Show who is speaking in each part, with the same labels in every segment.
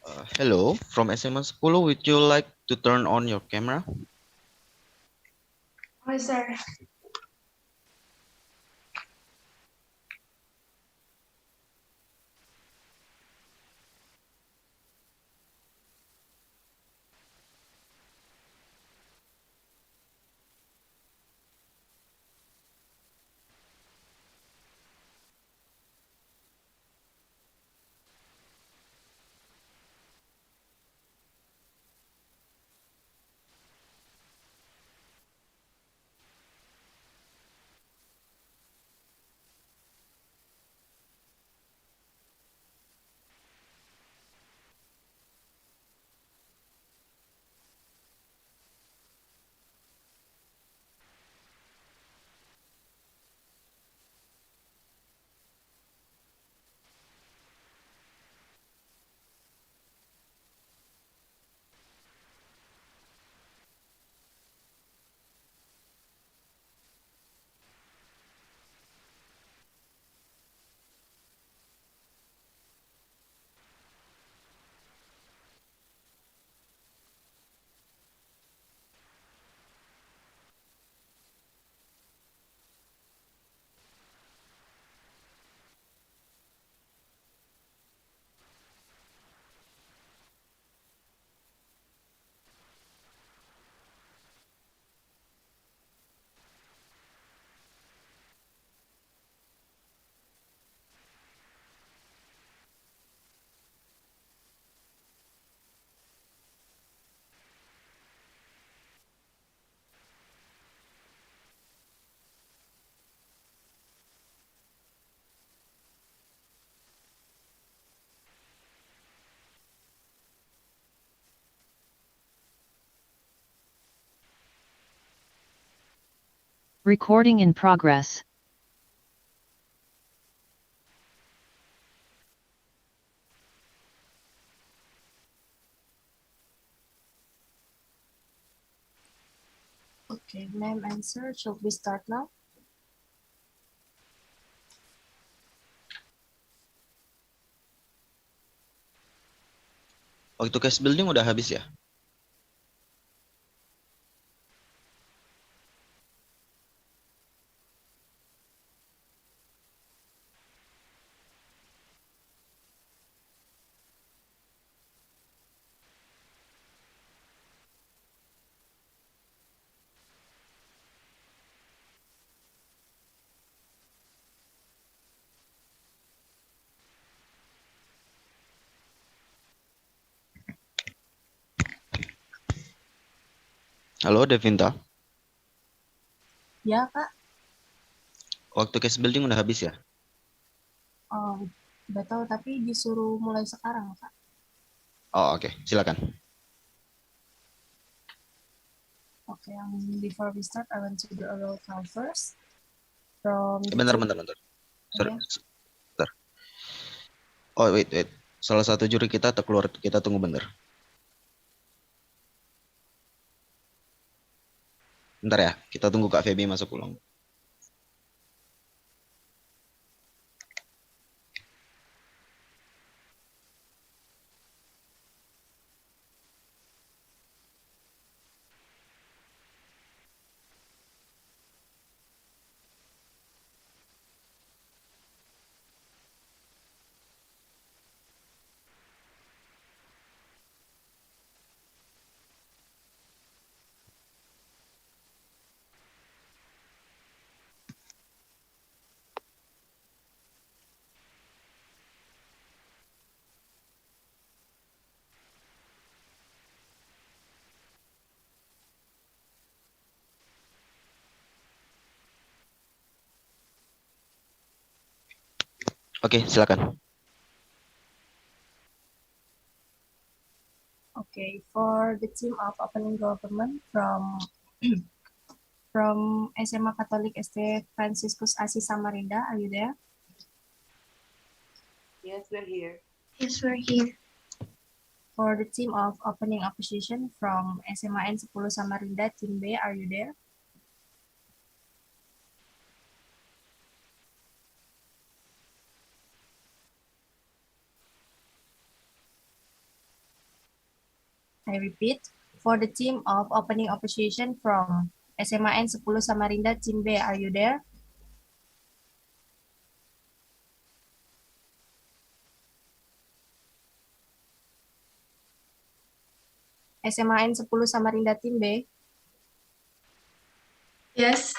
Speaker 1: Hello, from SMA 10, would you like to turn on your camera?
Speaker 2: Hi, sir.
Speaker 3: Recording in progress.
Speaker 2: Okay, ma'am and sir, shall we start now?
Speaker 1: Waktu case building udah habis ya? Halo, Devinta.
Speaker 2: Ya, Kak.
Speaker 1: Waktu case building udah habis ya?
Speaker 2: Udah tahu, tapi disuruh mulai sekarang, Kak.
Speaker 1: Oh, oke. Silakan.
Speaker 2: Okay, before we start, I want to do a roll call first. From the
Speaker 1: Bentar,
Speaker 2: team.
Speaker 1: bentar, bentar. Sorry,
Speaker 2: Okay.
Speaker 1: bentar. Oh, wait. Salah satu juri kita keluar, kita tunggu bentar. Bentar ya, kita tunggu Kak Feby masuk ulang. Oke, silakan.
Speaker 2: Okay, for the team of opening government from SMA Catholic ST Franciscus Asis Samarinda, are you there?
Speaker 4: Yes, we're here.
Speaker 2: Yes, we're here. For the team of opening opposition from SMA N10 Samarinda, Team B, are you there? I repeat, for the team of opening opposition from SMAN 10 Samarinda, Team B, are you there? SMAN 10 Samarinda, Team B.
Speaker 4: Yes.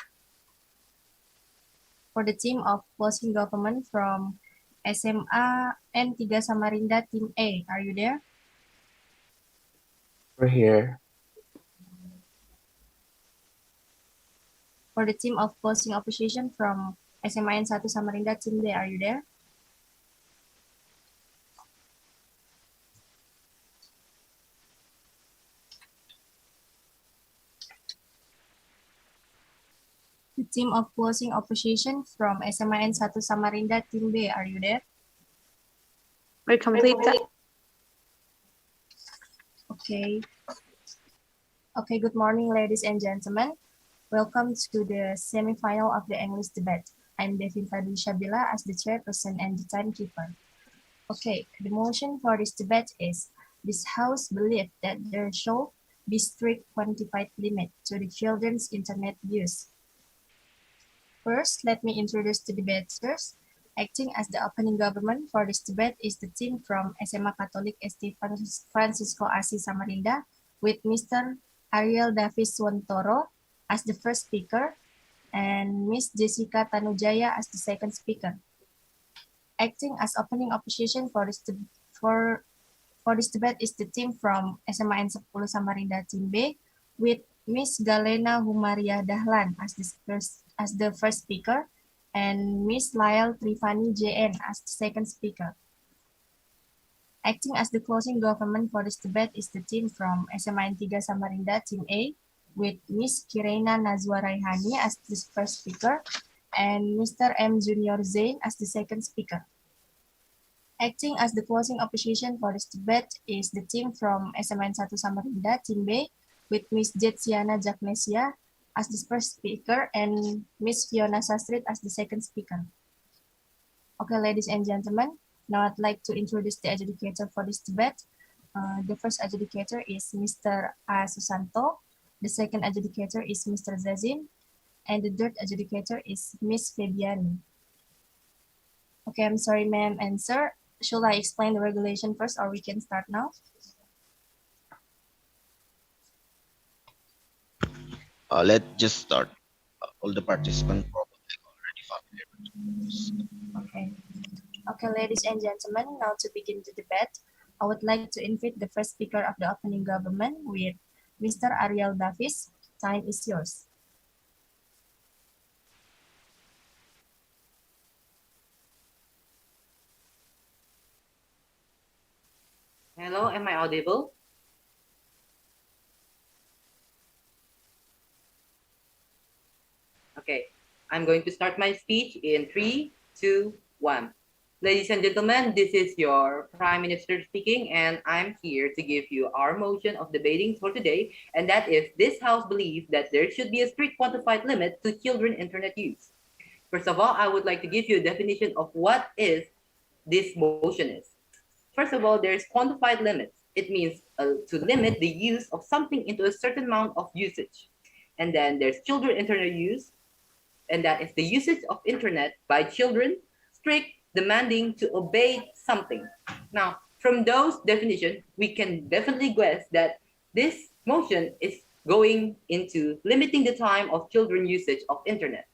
Speaker 2: For the team of closing government from SMA N3 Samarinda, Team A, are you there?
Speaker 5: We're here.
Speaker 2: For the team of closing opposition from SMA N1 Samarinda, Team D, are you there? The team of closing opposition from SMA N1 Samarinda, Team B, are you there?
Speaker 4: We're complete.
Speaker 2: Okay. Okay, good morning, ladies and gentlemen. Welcome to the semi-final of the English debate. I'm Devin Fadli Shabila as the chairperson and the timekeeper. Okay, the motion for this debate is, this House believes that there should be strict quantified limit to the children's internet use. First, let me introduce the debaters. Acting as the opening government for this debate is the team from SMA Catholic St. Francisco Asi Samarinda with Mr. Ariel Davis Wontoro as the first speaker and Ms. Jessica Tanujaya as the second speaker. Acting as opening opposition for this debate is the team from SMA N10 Samarinda Team B with Ms. Galena Humaria Dahlan as the first speaker and Ms. Lael Trifani JN as the second speaker. Acting as the closing government for this debate is the team from SMA N3 Samarinda Team A with Ms. Kirena Nazwa Raihani as the first speaker and Mr. M. Junior Zain as the second speaker. Acting as the closing opposition for this debate is the team from SMN1 Samarinda, Team B, with Ms. Jetsiana Jaknesia as the first speaker and Ms. Fiona Sastrit as the second speaker. Okay, ladies and gentlemen, now I'd like to introduce the adjudicator for this debate. The first adjudicator is Mr. A. Susanto. The second adjudicator is Mr. Zazin. And the third adjudicator is Ms. Fabiani. Okay, I'm sorry, ma'am and sir. Should I explain the regulation first or we can start now?
Speaker 1: Let's just start. All the participants probably already familiar with the rules.
Speaker 2: Okay. Okay, ladies and gentlemen, now to begin the debate, I would like to invite the first speaker of the opening government with Mr. Ariel Davis. Time is yours.
Speaker 6: Hello, am I audible? Okay, I'm going to start my speech in 3, 2, 1. Ladies and gentlemen, this is your Prime Minister speaking, and I'm here to give you our motion of debating for today, and that is this House believes that there should be a strict quantified limit to children internet use. First of all, I would like to give you a definition of what is this motion is. First of all, there's quantified limits. It means to limit the use of something into a certain amount of usage. And then there's children internet use, and that is the usage of internet by children, strict, demanding to obey something. Now, from those definitions, we can definitely guess that this motion is going into limiting the time of children usage of internet.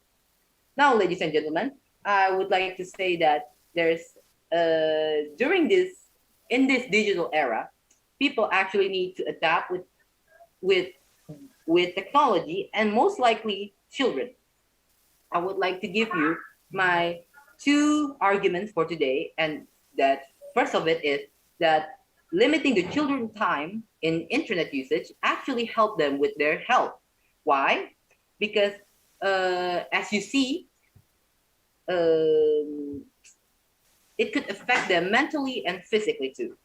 Speaker 6: Now, ladies and gentlemen, I would like to say that there's in this digital era, people actually need to adapt with technology, and most likely children. I would like to give you my two arguments for today, and that first of it is that limiting the children time in internet usage actually help them with their health. Why? Because as you see, it could affect them mentally and physically too.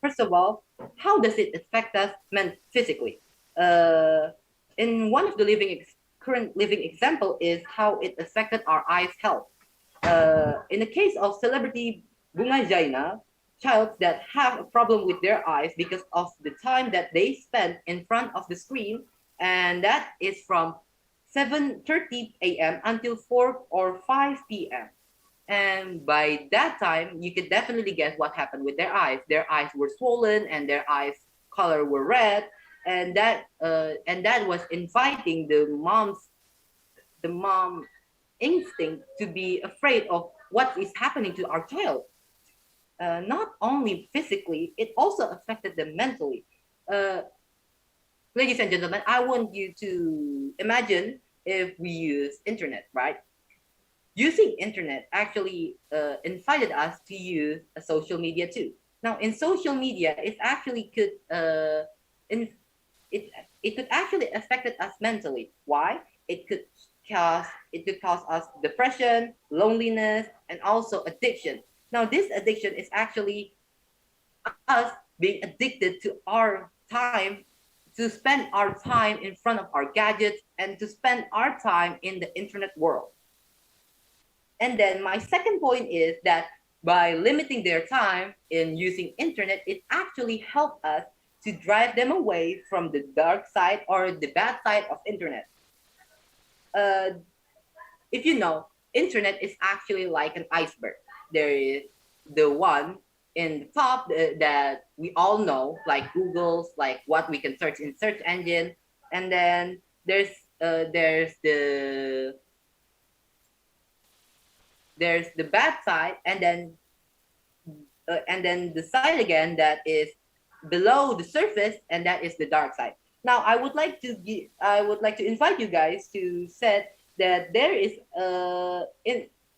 Speaker 6: First of all, how does it affect us physically? In one of the current living example is how it affected our eyes health. In the case of celebrity Bunga Jaina, child that have a problem with their eyes because of the time that they spend in front of the screen, and that is from 7:30 a.m. until 4 or 5 p.m. And by that time, you could definitely guess what happened with their eyes. Their eyes were swollen and their eyes color were red, and that was inviting the mom instinct to be afraid of what is happening to our child. Not only physically, it also affected them mentally. Uh, Ladies and gentlemen, I want you to imagine if we use internet, right? Using internet actually invited us to use a social media too. Now, in social media, it actually could in, it it could actually affected us mentally. Why? It could cause us depression, loneliness, and also addiction. Now, this addiction is actually us being addicted to our time, to spend our time in front of our gadgets and to spend our time in the internet world. And then my second point is that by limiting their time in using internet, it actually helped us to drive them away from the dark side or the bad side of internet. Uh, if you know, internet is actually like an iceberg. There is the one in the top that we all know, like Google's, like what we can search in search engine, and then there's the bad side, and then the side again that is below the surface, and that is the dark side. Now, I would like to invite you guys to set that there is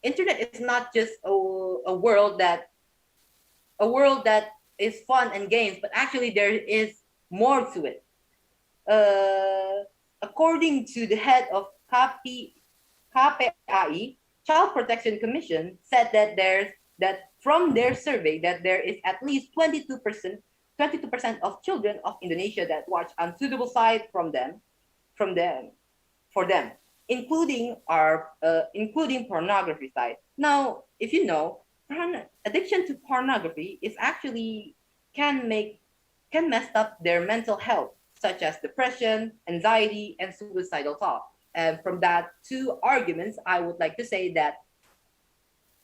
Speaker 6: internet is not just a world that is fun and games, but actually there is more to it. According to the head of KPAI, Child Protection Commission said that from their survey that there is at least 22% of children of Indonesia that watch unsuitable sites from them for them, including pornography sites. Now, if you know, addiction to pornography is actually can make can mess up their mental health, such as depression, anxiety, and suicidal thoughts. And from that two arguments, I would like to say that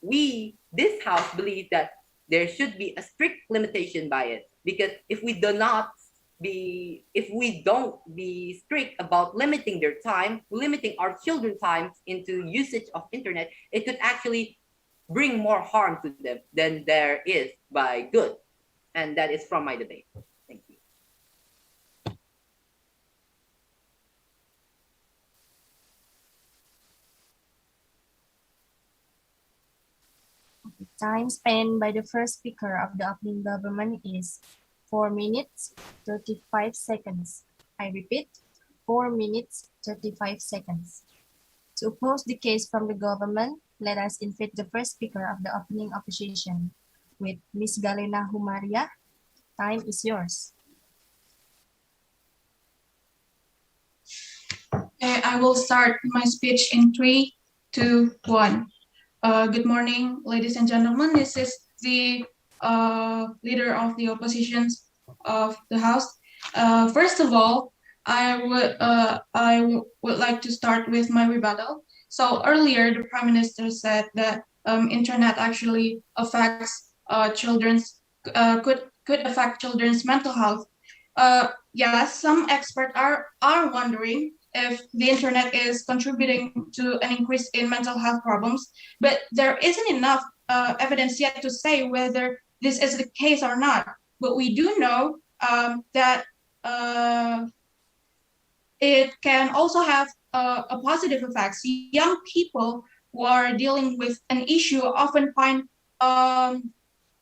Speaker 6: this house, believe that there should be a strict limitation by it. Because if we don't be strict about limiting their time, limiting our children's time into usage of internet, it could actually bring more harm to them than there is by good. And that is from my debate. Thank you.
Speaker 2: Time spent by the first speaker of the opening government is 4 minutes, 35 seconds. I repeat, 4 minutes, 35 seconds. To oppose the case from the government, let us invite the first speaker of the opening opposition with Ms. Galena Humaria. Time is yours.
Speaker 5: Okay, I will start my speech in 3, 2, 1. Good morning, ladies and gentlemen. This is the leader of the opposition of the House. First of all, I would like to start with my rebuttal. So earlier, the Prime Minister said that internet actually affects could affect children's mental health. Yes, some experts are wondering if the internet is contributing to an increase in mental health problems, but there isn't enough evidence yet to say whether this is the case or not. But we do know that it can also have a positive effects. Young people who are dealing with an issue often find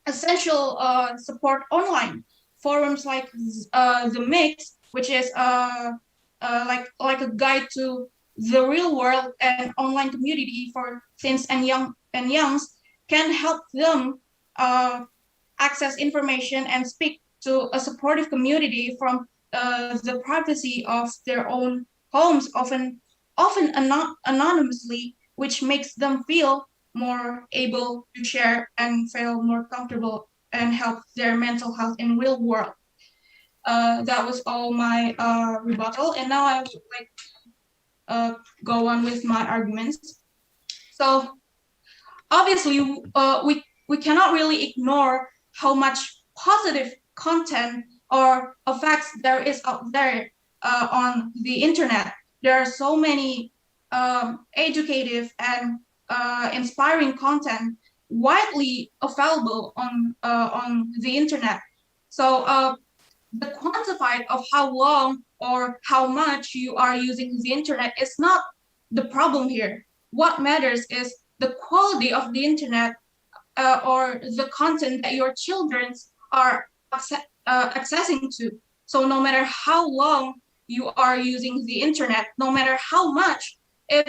Speaker 5: essential support online. Forums like the Mix, which is like a guide to the real world and online community for teens and youngs, can help them access information and speak to a supportive community from the privacy of their own homes, often anonymously, which makes them feel more able to share and feel more comfortable and help their mental health in real world. That was all my rebuttal, and now I would like go on with my arguments. So obviously, we cannot really ignore how much positive content or effects there is out there on the internet. There are so many educative and inspiring content widely available on the internet. So the quantified of how long or how much you are using the internet is not the problem here. What matters is the quality of the internet or the content that your children are accessing to. So no matter how long you are using the internet, no matter how much, if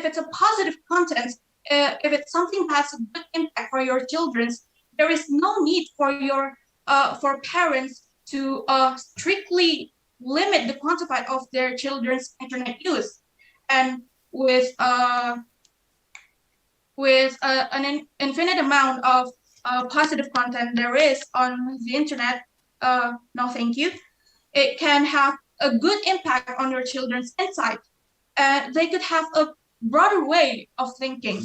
Speaker 5: it's a positive content, if it's something that has a good impact for your children, there is no need for parents to strictly limit the quantified of their children's internet use. And with an infinite amount of positive content there is on the internet, no thank you, it can have a good impact on your children's insight. They could have a broader way of thinking.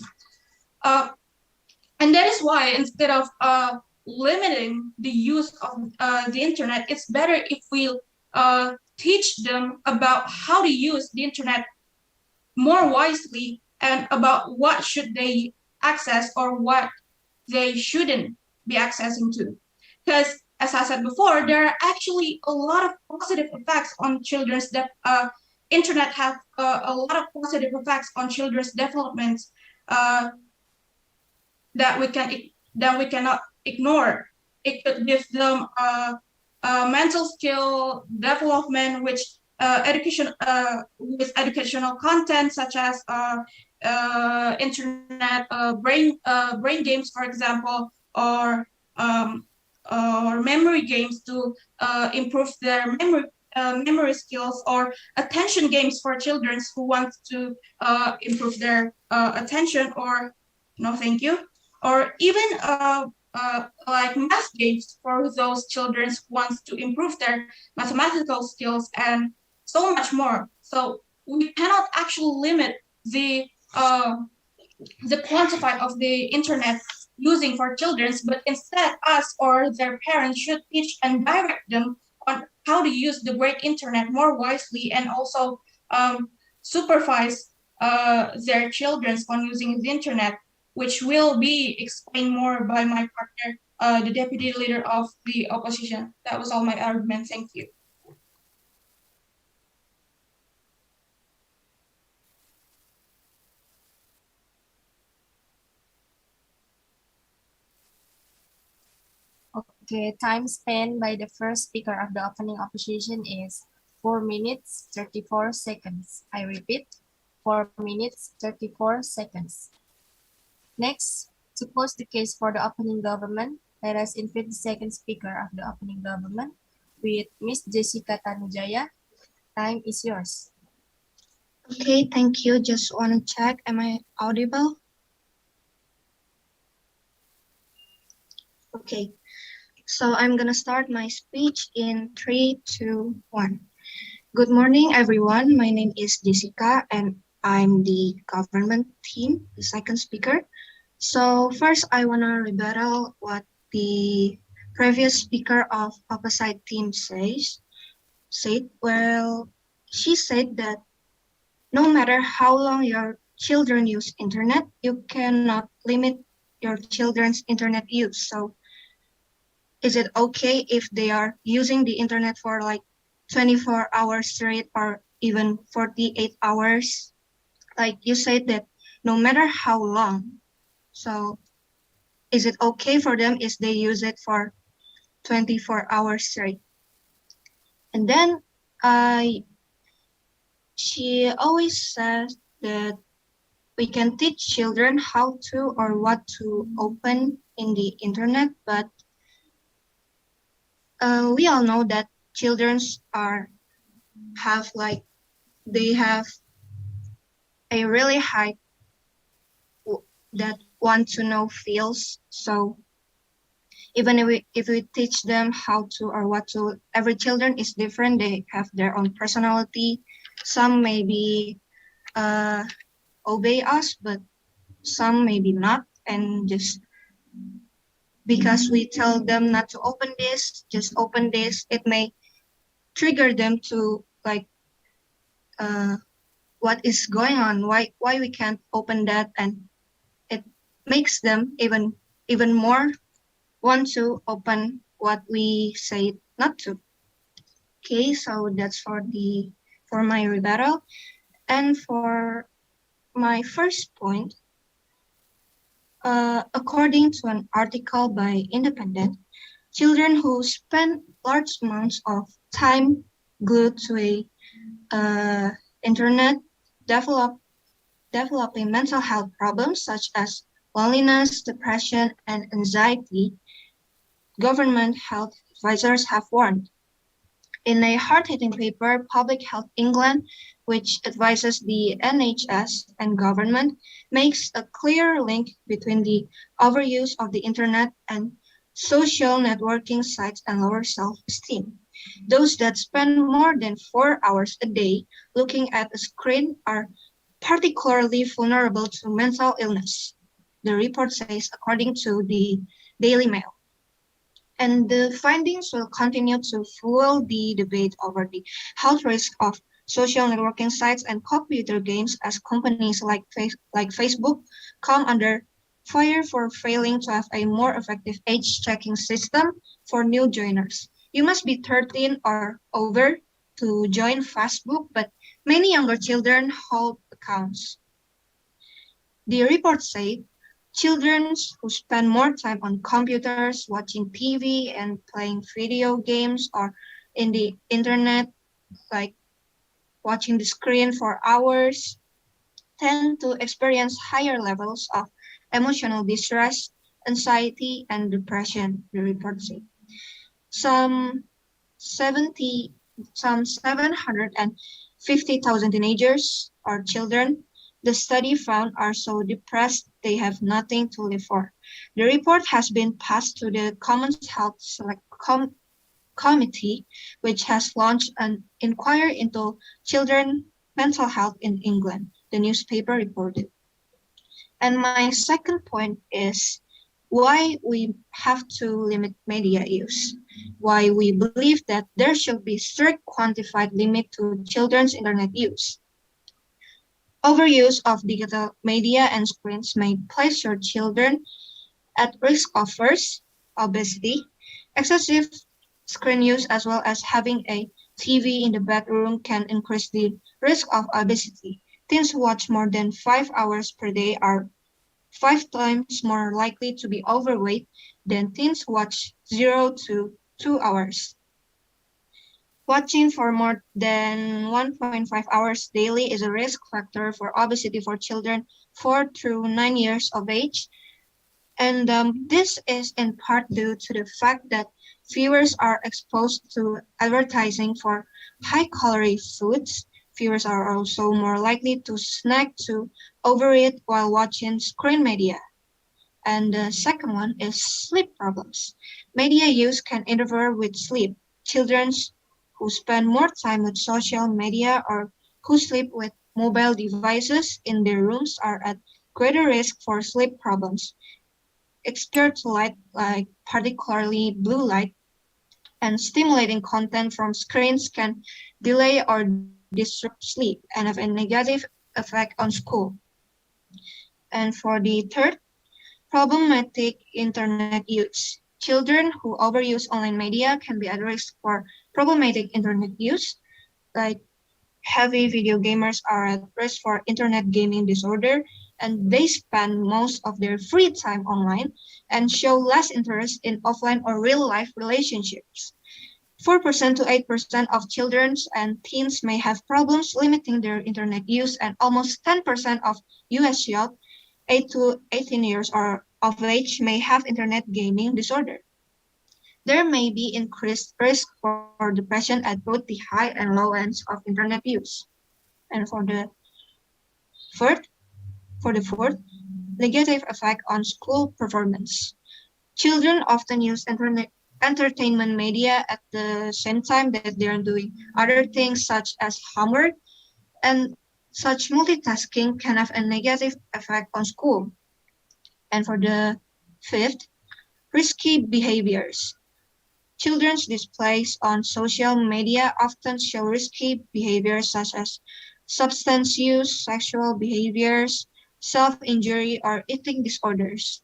Speaker 5: And that is why instead of limiting the use of the internet, it's better if we teach them about how to use the internet more wisely and about what should they access or what they shouldn't be accessing to. Because as I said before, there are actually a lot of positive effects on children's internet have a lot of positive effects on children's development uh, that we cannot ignore. It could give them mental skill development, which with educational content such as internet brain games, for example, or memory games to improve their memory skills, or attention games for children who want to improve their attention, or no thank you, or even like math games for those children who wants to improve their mathematical skills, and so much more. So we cannot actually limit the quantified of the internet using for children, but instead us or their parents should teach and direct them on how to use the great internet more wisely, and also supervise their children on using the internet, which will be explained more by my partner, the deputy leader of the opposition. That was all my argument. Thank you.
Speaker 2: Okay, time spent by the first speaker of the opening opposition is 4 minutes, 34 seconds. I repeat, 4 minutes, 34 seconds. Next, to close the case for the opening government, let us invite the second speaker of the opening government with Miss Jessica Tanujaya. Time is yours.
Speaker 7: Okay, thank you. Just want to check, am I audible? Okay, so I'm gonna start my speech in 3, 2, 1. Good morning, everyone. My name is Jessica, and I'm the government team, the second speaker. So first, I wanna rebuttal what the previous speaker of opposite team said. Well, she said that no matter how long your children use internet, you cannot limit your children's internet use. So is it okay if they are using the internet for like 24 hours straight or even 48 hours? Like you said that no matter how long. So is it okay for them if they use it for 24 hours straight? And then she always says that we can teach children how to or what to open in the internet, but we all know that children they have a really high that want to know feels. So Even if we teach them how to or what to, every children is different. They have their own personality. Some maybe obey us, but some maybe not. And just because we tell them not to open this, just open this, it may trigger them to like uh, what is going on, why we can't open that, and it makes them even more want to open what we say not to. Okay, so that's for my rebuttal. And for my first point, according to an article by Independent, children who spend large amounts of time glued to a internet develop developing mental health problems such as loneliness, depression, and anxiety. Government health advisors have warned. In a hard-hitting paper, Public Health England, which advises the NHS and government, makes a clear link between the overuse of the internet and social networking sites and lower self-esteem. Those that spend more than 4 hours a day looking at a screen are particularly vulnerable to mental illness, the report says, according to the Daily Mail. And the findings will continue to fuel the debate over the health risk of social networking sites and computer games as companies like Facebook come under fire for failing to have a more effective age checking system for new joiners. You must be 13 or over to join Facebook, but many younger children hold accounts. The report said children who spend more time on computers, watching TV, and playing video games, or in the internet, like watching the screen for hours, tend to experience higher levels of emotional distress, anxiety, and depression, the report said. Some 70, some 750,000 teenagers or children the study found are so depressed they have nothing to live for. The report has been passed to the Commons Health Select Committee, which has launched an inquiry into children's mental health in England, the newspaper reported. And my second point is why we have to limit media use, why we believe that there should be strict quantified limit to children's internet use. Overuse of digital media and screens may place your children at risk of first, obesity, excessive screen use, as well as having a TV in the bedroom can increase the risk of obesity. Teens who watch more than 5 hours per day are 5 times more likely to be overweight than teens who watch 0 to 2 hours. Watching for more than 1.5 hours daily is a risk factor for obesity for children 4 to 9 years of age. And this is in part due to the fact that viewers are exposed to advertising for high-calorie foods. Viewers are also more likely to snack to overeat while watching screen media. And the second one is sleep problems. Media use can interfere with sleep. Children who spend more time with social media or who sleep with mobile devices in their rooms are at greater risk for sleep problems. Exposure to light, like particularly blue light, and stimulating content from screens can delay or disrupt sleep and have a negative effect on school. And for the third, problematic internet use. Children who overuse online media can be at risk for problematic internet use, like heavy video gamers are at risk for internet gaming disorder, and they spend most of their free time online and show less interest in offline or real-life relationships. 4% to 8% of children and teens may have problems limiting their internet use, and almost 10% of US youth 8 to 18 years or of age may have internet gaming disorder. There may be increased risk for depression at both the high and low ends of internet use. And fourth, for the fourth, negative effect on school performance. Children often use entertainment media at the same time that they are doing other things such as homework, and such multitasking can have a negative effect on school. And for the fifth, risky behaviors. Children's displays on social media often show risky behaviors such as substance use, sexual behaviors, self-injury, or eating disorders.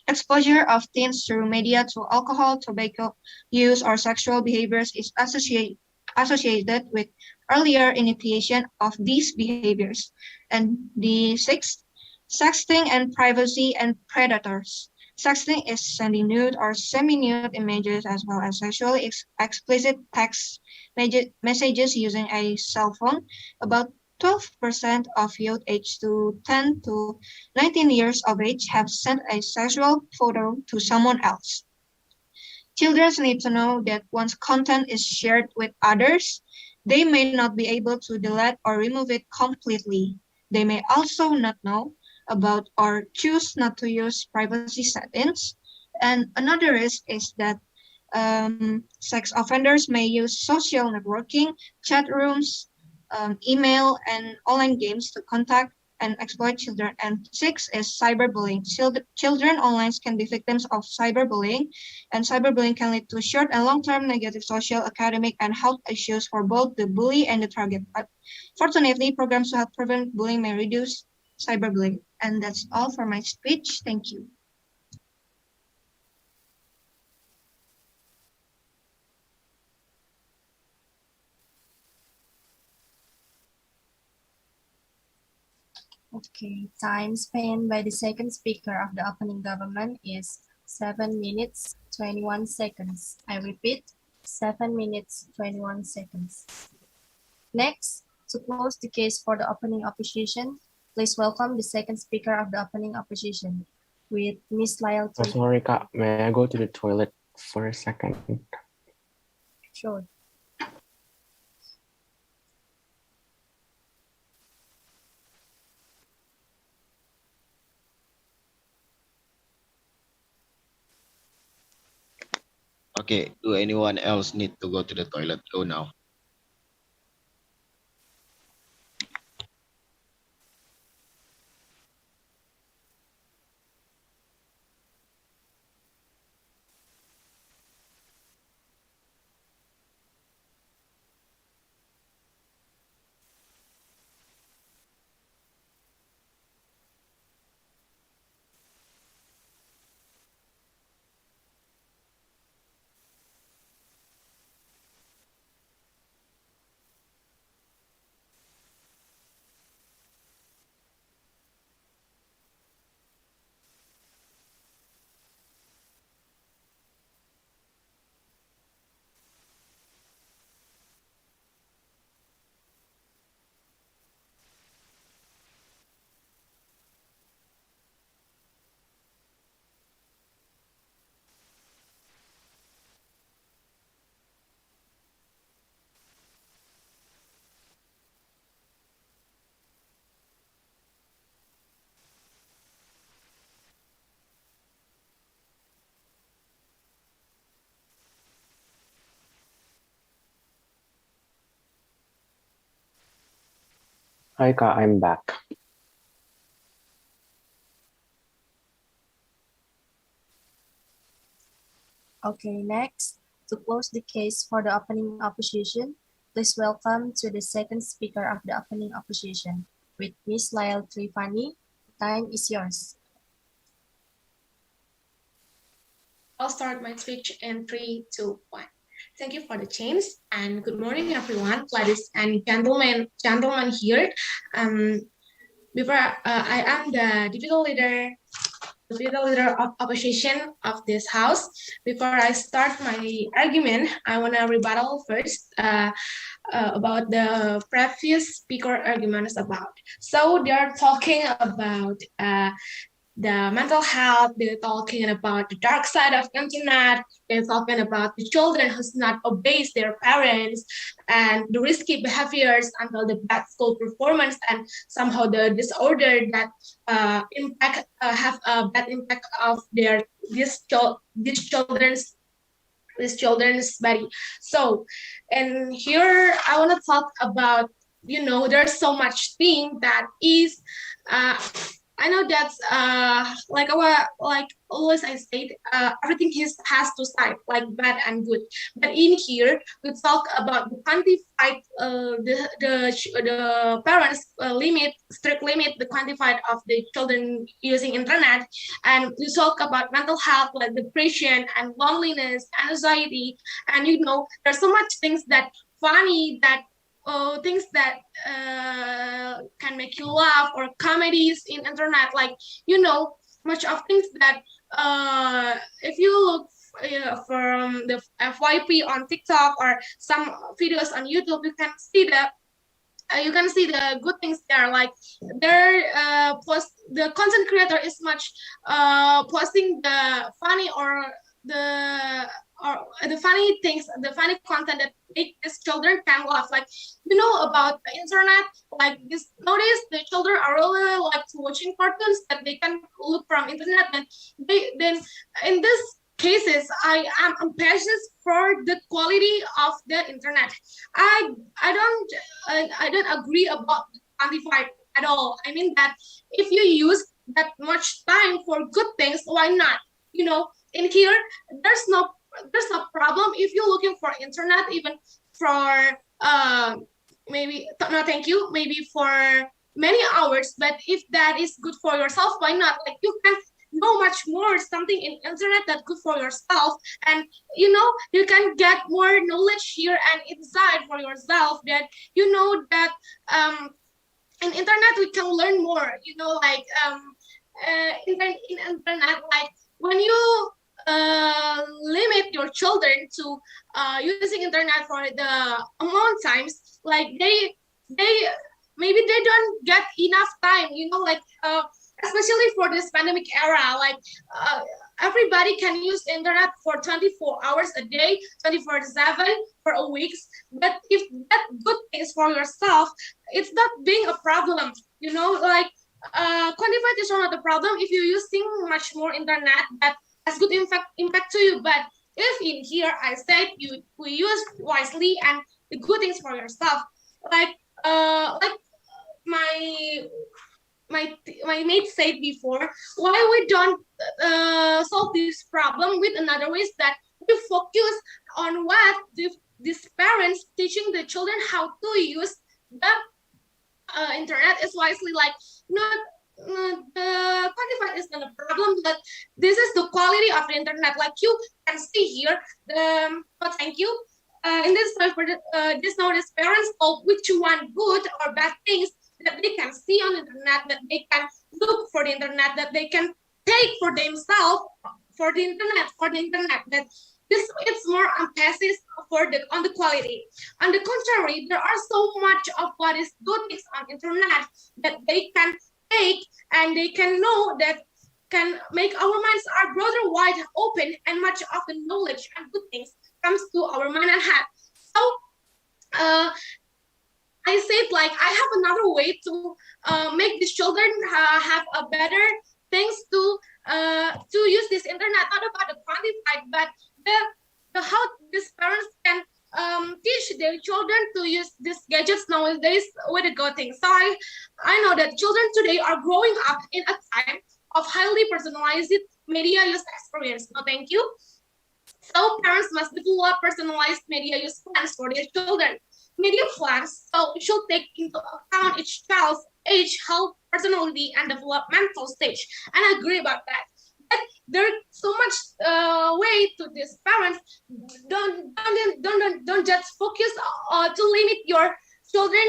Speaker 7: Exposure of teens through media to alcohol, tobacco use, or sexual behaviors is associated with earlier initiation of these behaviors. And the sixth, sexting and privacy and predators. Sexting is sending nude or semi-nude images as well as sexually explicit text messages using a cell phone. About 12% of youth aged to 10 to 19 years of age have sent a sexual photo to someone else. Children need to know that once content is shared with others, they may not be able to delete or remove it completely. They may also not know about or choose not to use privacy settings. And another risk is that sex offenders may use social networking, chat rooms, email, and online games to contact and exploit children. And six is cyberbullying. Children online can be victims of cyberbullying, and cyberbullying can lead to short and long-term negative social, academic, and health issues for both the bully and the target. But fortunately, programs to help prevent bullying may reduce cyberbullying. And that's all for my speech. Thank you.
Speaker 2: Okay, time spent by the second speaker of the opening government is 7 minutes 21 seconds. I repeat, 7 minutes 21 seconds. Next, to close the case for the opening opposition, please welcome the second speaker of the opening opposition with Ms. Lyle.
Speaker 8: Oh, sorry, Kak. May I go to the toilet for a second?
Speaker 2: Sure.
Speaker 1: Okay, do anyone else need to go to the toilet? Go now.
Speaker 8: Hi, Kak. I'm back.
Speaker 2: Okay, next, to close the case for the opening opposition, please welcome to the second speaker of the opening opposition with Ms. Lyle Trifani. Time is yours.
Speaker 9: I'll start my speech in 3, 2, 1. Thank you for the chance and good morning, everyone, ladies and gentlemen here. Before I am the deputy leader of opposition of this house. Before I start my argument, I want to rebuttal first about the previous speaker arguments about. So they are talking about the mental health. They're talking about the dark side of internet. They're talking about the children who's not obeys their parents and the risky behaviors until the bad school performance and somehow the disorder that impact have a bad impact of their these, these children's body. So, and here I want to talk about, there's so much thing that is, uh, I know that's like always I state, everything has two sides, like bad and good. But in here we talk about the quantified, the parents strict limit the quantified of the children using internet, and we talk about mental health like depression and loneliness, anxiety, and there's so much things that funny that things that can make you laugh or comedies in internet, like much of things that if you look from the FYP on TikTok or some videos on YouTube, you can see the good things there, like their post the content creator is much posting the funny or the the funny things, the funny content that make these children can laugh, like about the internet, like this nowadays the children are really like watching cartoons that they can look from internet, and then in this cases I am impatient for the quality of the internet. I I don't I don't agree about quantified at all. I mean that if you use that much time for good things, why not? In here, there's no problem if you're looking for internet, even for maybe no thank you, maybe for many hours. But if that is good for yourself, why not? Like you can know much more something in internet that's good for yourself, and you can get more knowledge here and insight for yourself, that that in internet we can learn more, like in internet, like when you limit your children to using internet for the amount times, like they maybe they don't get enough time, like especially for this pandemic era, like everybody can use internet for 24 hours a day, 24/7 for a week. But if that good things for yourself, it's not being a problem, like quantified is not a problem if you're using much more internet that has good impact to you. But if in here I said we use wisely and the good things for yourself, like my my mate said before, why we don't solve this problem with another ways, that we focus on what these parents teaching the children how to use the internet is wisely, like not the quantified is not a problem, but this is the quality of the internet, like you can see here the thank you in this for this notice, parents of which one good or bad things that they can see on the internet, that they can look for the internet, that they can take for themselves for the internet, that this it's more emphasis for the on the quality. On the contrary, there are so much of what is good things on internet that they can take, and they can know that can make our minds are broader, wide open, and much of the knowledge and good things comes to our mind and heart. So I said, like, I have another way to make these children have a better things to use this internet, not about the quantified, but the how these parents can teach their children to use these gadgets nowadays with a good thing. So I know that children today are growing up in a time of highly personalized media use experience. No, thank you. So parents must develop personalized media use plans for their children. Media plans should take into account each child's age, health, personality, and developmental stage. And I agree about that. But there's so much way to these parents. Don't just focus to limit your children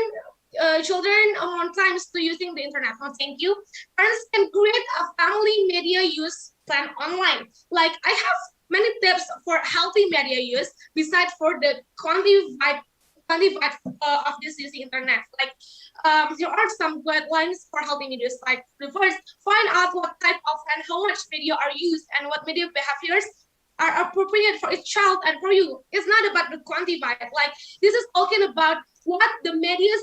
Speaker 9: on times to using the internet. No, thank you. Parents can create a family media use plan online. Like I have many tips for healthy media use besides for the quantified quantified of this using internet. Like there are some guidelines for helping you do this. Like the first, find out what type of and how much media are used and what media behaviors are appropriate for each child and for you. It's not about the quantified. Like this is talking about what the media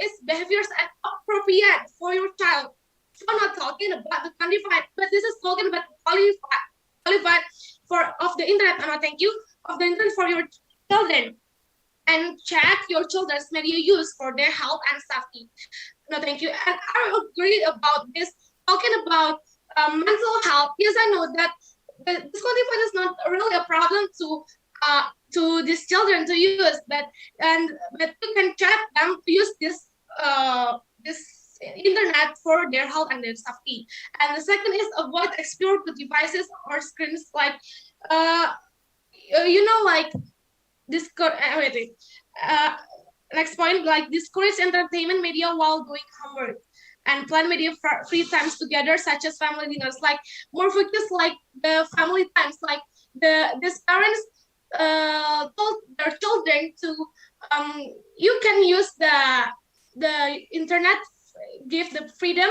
Speaker 9: is behaviors and appropriate for your child. So I'm not talking about the quantified, but this is talking about qualified for of the internet. And thank you of the internet for your children, and check your children's media use for their health and safety. No, thank you. And I agree about this. Talking about mental health, yes, I know that this quantified is not really a problem to these children to use, but you can check them to use this internet for their health and their safety. And the second is avoid explore the devices or screens like like this next point, like discourage entertainment media while doing homework and plan media free times together, such as family dinners. Like more focus, like the family times, like these parents told their children to you can use the internet, give the freedom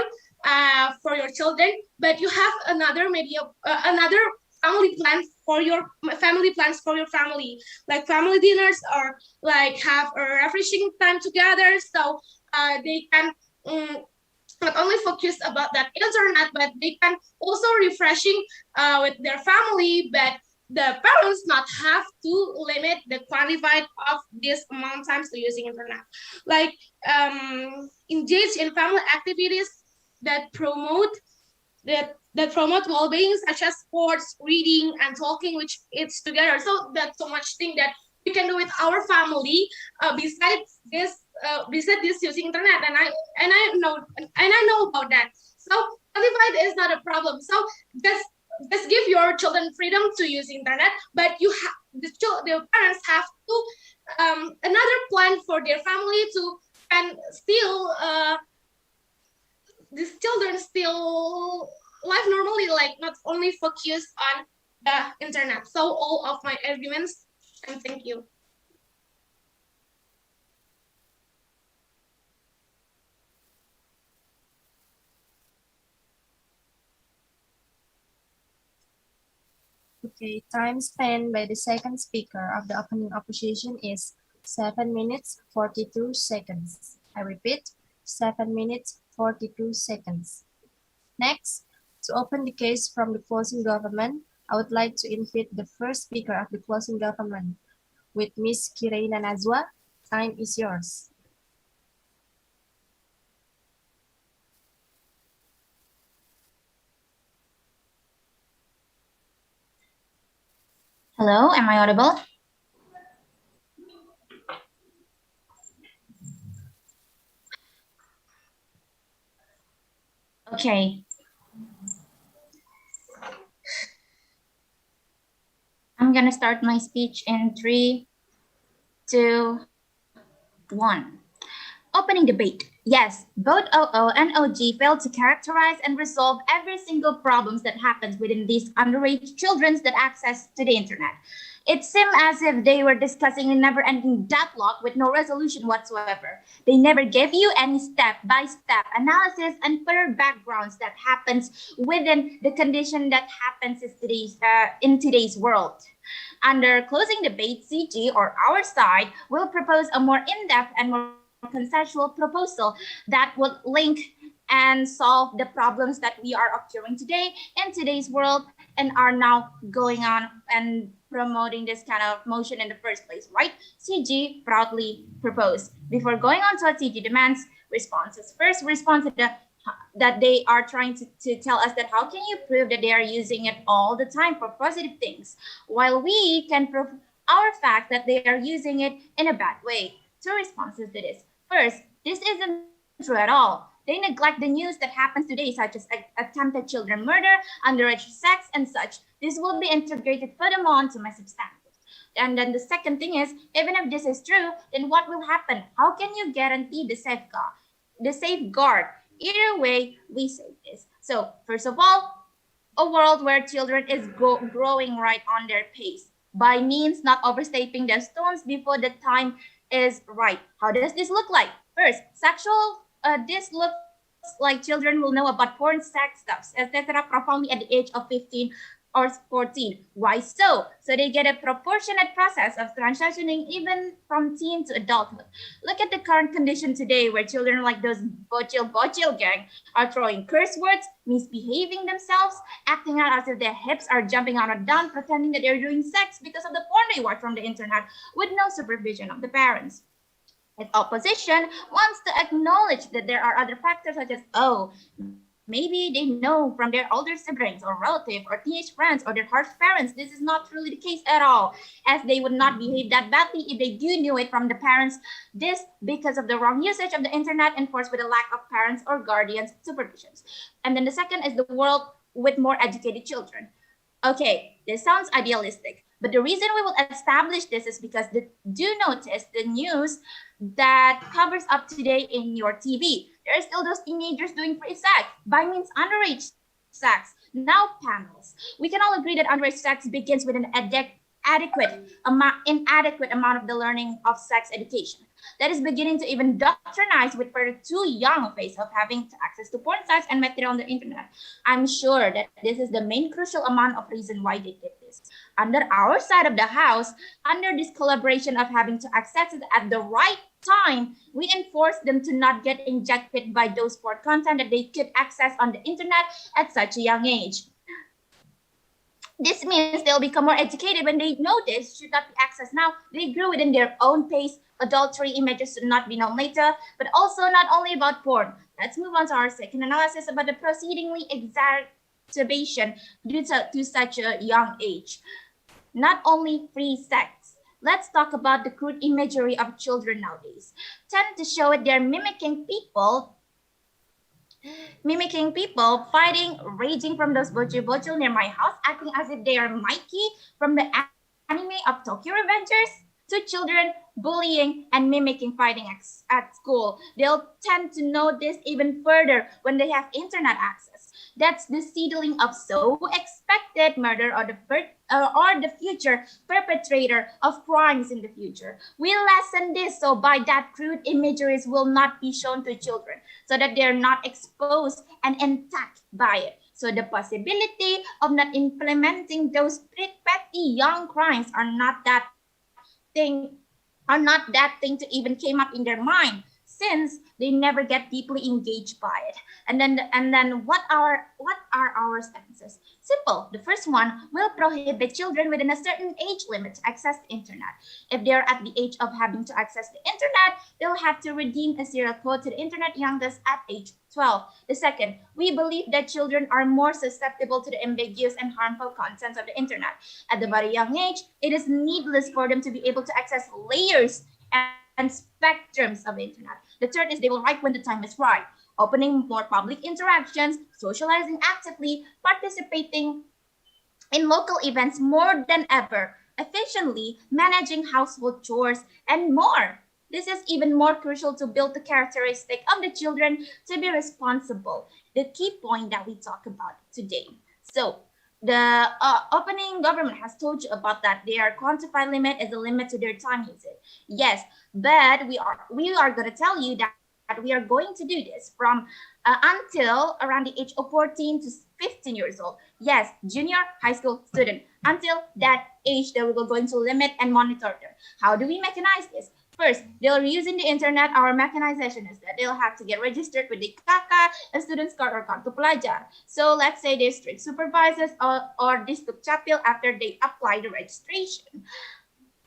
Speaker 9: for your children, but you have another media another family plans for your family, like family dinners or like have a refreshing time together, so they can not only focus about that internet, but they can also refreshing with their family, but the parents not have to limit the quantified of this amount of times to using internet. Like engage in family activities that promote that promote well-being, such as sports, reading, and talking, which it's together. So that's so much thing that we can do with our family besides this using internet. And I know about that. So qualified is not a problem. So just give your children freedom to use internet, but the parents have to another plan for their family to, and still these children still live normally, like not only focus on the internet. So all of my arguments, and thank you.
Speaker 2: Okay, time spent by the second speaker of the opening opposition is 7 minutes 42 seconds. I repeat, 7 minutes 42 seconds. Next, to open the case from the closing government, I would like to invite the first speaker of the closing government with Ms. Kireina Nazwa. Time is yours.
Speaker 10: Hello, am I audible? Okay. I'm gonna start my speech in 3, 2, 1. Opening debate. Yes, both OO and OG failed to characterize and resolve every single problems that happens within these underage children that access to the internet. It seemed as if they were discussing a never-ending deadlock with no resolution whatsoever. They never gave you any step-by-step analysis and clear backgrounds that happens within the condition that happens in today's world. Under closing debate, CG or our side will propose a more in-depth and more consensual proposal that would link and solve the problems that we are occurring today in today's world and are now going on and promoting this kind of motion in the first place, right? CG proudly proposed. Before going on to what CG demands, responses. First, response to that they are trying to tell us that how can you prove that they are using it all the time for positive things, while we can prove our fact that they are using it in a bad way. Two responses to this. First, this isn't true at all. They neglect the news that happens today, such as attempted children murder, underage sex, and such. This will be integrated furthermore into my substantive. And then the second thing is, even if this is true, then what will happen? How can you guarantee the safeguard? Either way, we say this. So first of all, a world where children is growing right on their pace by means not overstepping their stones before the time is right. How does this look like? First, this looks like children will know about porn, sex stuffs, etc. profoundly at the age of 15 or 14. Why so? So they get a proportionate process of transitioning even from teen to adulthood. Look at the current condition today where children like those bocil gang are throwing curse words, misbehaving themselves, acting out as if their hips are jumping out and down, pretending that they're doing sex because of the porn they watch from the internet with no supervision of the parents. If opposition wants to acknowledge that there are other factors such as, oh, maybe they know from their older siblings or relative or teenage friends or their harsh parents, this is not truly the case at all, as they would not behave that badly if they do knew it from the parents. This because of the wrong usage of the internet enforced with a lack of parents or guardians supervisions. And then the second is the world with more educated children. Okay, this sounds idealistic, but the reason we will establish this is because do notice the news that covers up today in your TV. There are still those teenagers doing free sex, by means underage sex. Now panels. We can all agree that underage sex begins with an inadequate amount of the learning of sex education. That is beginning to even doctrinize with further too young phase of having access to porn sites and material on the internet. I'm sure that this is the main crucial amount of reason why they did this. Under our side of the house, under this collaboration of having to access it at the right time, we enforce them to not get injected by those porn content that they could access on the internet at such a young age. This means they'll become more educated when they know this should not be accessed now. They grew within their own pace. Adultery images should not be known later, but also not only about porn. Let's move on to our second analysis about the proceedingly exacerbation due to such a young age. Not only free sex. Let's talk about the crude imagery of children nowadays. Tend to show it they're mimicking people fighting, raging from those bocil near my house, acting as if they are Mikey from the anime of Tokyo Revengers, to children bullying and mimicking fighting at school. They'll tend to know this even further when they have internet access. That's the seedling of so expected murder or the future perpetrator of crimes in the future. We lessen this so by that crude imageries will not be shown to children so that they're not exposed and intact by it. So the possibility of not implementing those petty young crimes are not that thing to even came up in their mind, since they never get deeply engaged by it. And then what are our stances? Simple. The first one will prohibit children within a certain age limit to access the internet. If they're at the age of having to access the internet, they'll have to redeem a serial code to the internet youngest at age 12. The second, we believe that children are more susceptible to the ambiguous and harmful contents of the internet. At the very young age, it is needless for them to be able to access layers and spectrums of the internet. The third is they will write when the time is right, opening more public interactions, socializing actively, participating in local events more than ever, efficiently managing household chores, and more. This is even more crucial to build the characteristic of the children to be responsible, the key point that we talk about today. So, the opening government has told you about that. Their quantified limit is a limit to their time usage. Yes, but we are going to tell you that we are going to do this from until around the age of 14 to 15 years old. Yes, junior high school student. Until that age that we will going to limit and monitor them. How do we mechanize this? First, they'll be using the internet. Our mechanization is that they'll have to get registered with the KAKA, a student's card, or kartu pelajar. So let's say they're strict supervisors or this Dukcapil after they apply the registration.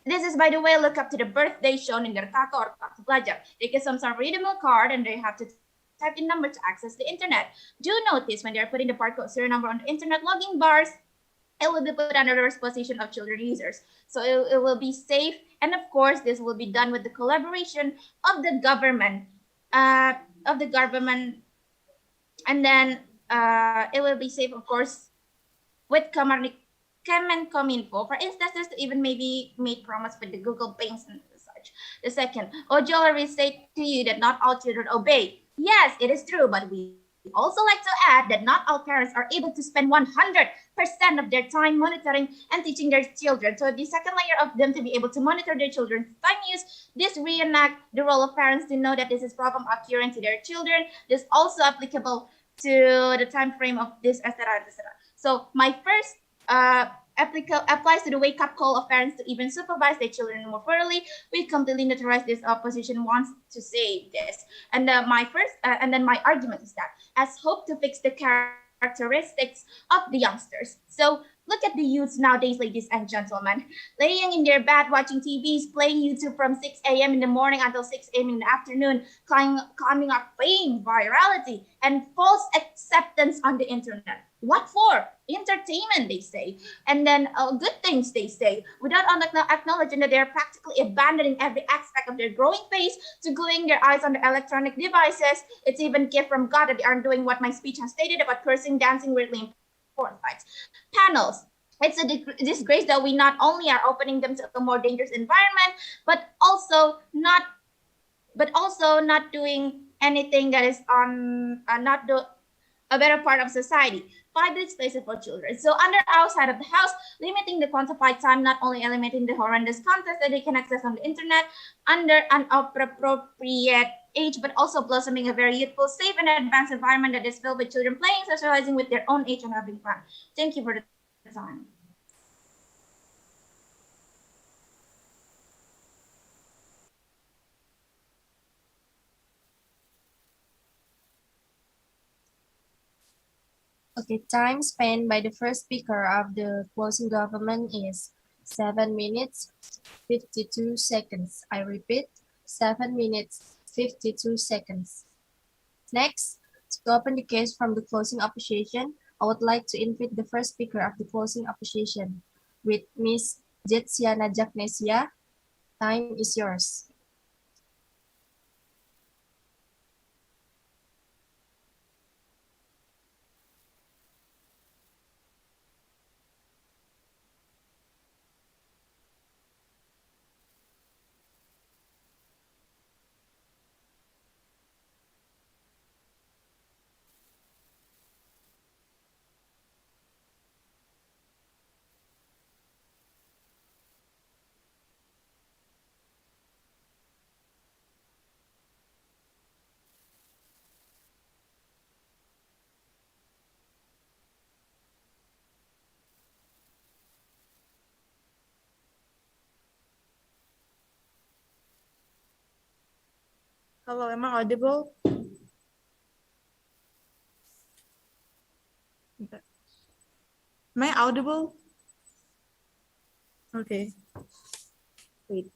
Speaker 10: This is, by the way, look up to the birthday shown in their KAKA or kartu pelajar. They get some sort of readable card and they have to type in number to access the internet. Do notice when they're putting the barcode serial number on the internet logging bars, it will be put under the disposition of children users. So it will be safe. And of course, this will be done with the collaboration of the government, And then it will be safe, of course, with Kemenkominfo, for instances, to even maybe make promise with the Google Banks and such. The second, Ojo already say to you that not all children obey. Yes, it is true, but we also like to add that not all parents are able to spend 100% of their time monitoring and teaching their children. So the second layer of them to be able to monitor their children's time use, this reenact the role of parents to know that this is problem occurring to their children. This also applicable to the time frame of this, etc., etc. So my first applies to the wake-up call of parents to even supervise their children more thoroughly. We completely neutralize this opposition wants to say this. And and then my argument is that as hope to fix the characteristics of the youngsters. So look at the youths nowadays, ladies and gentlemen, laying in their bed watching TVs, playing YouTube from 6 a.m. in the morning until 6 a.m. in the afternoon, climbing up fame, virality, and false acceptance on the internet. What for? Entertainment, they say. And then good things, they say, without acknowledging that they're practically abandoning every aspect of their growing phase to gluing their eyes on the electronic devices. It's even gift from God that they aren't doing what my speech has stated about cursing, dancing, weirdly in porn fights. Panels. It's a disgrace that we not only are opening them to a more dangerous environment, but also not doing anything that is on not do a better part of society. Public spaces for children. So under outside of the house, limiting the quantified time, not only eliminating the horrendous content that they can access on the internet under an appropriate age, but also blossoming a very youthful, safe, and advanced environment that is filled with children playing, socializing with their own age and having fun. Thank you for the time.
Speaker 2: Okay, time spent by the first speaker of the closing government is 7 minutes, 52 seconds. I repeat, 7 minutes, 52 seconds. Next, to open the case from the closing appreciation, I would like to invite the first speaker of the closing appreciation with Ms. Jetsiana Jagnesia. Time is yours.
Speaker 11: Hello, am I audible? Am I audible? Okay. Wait.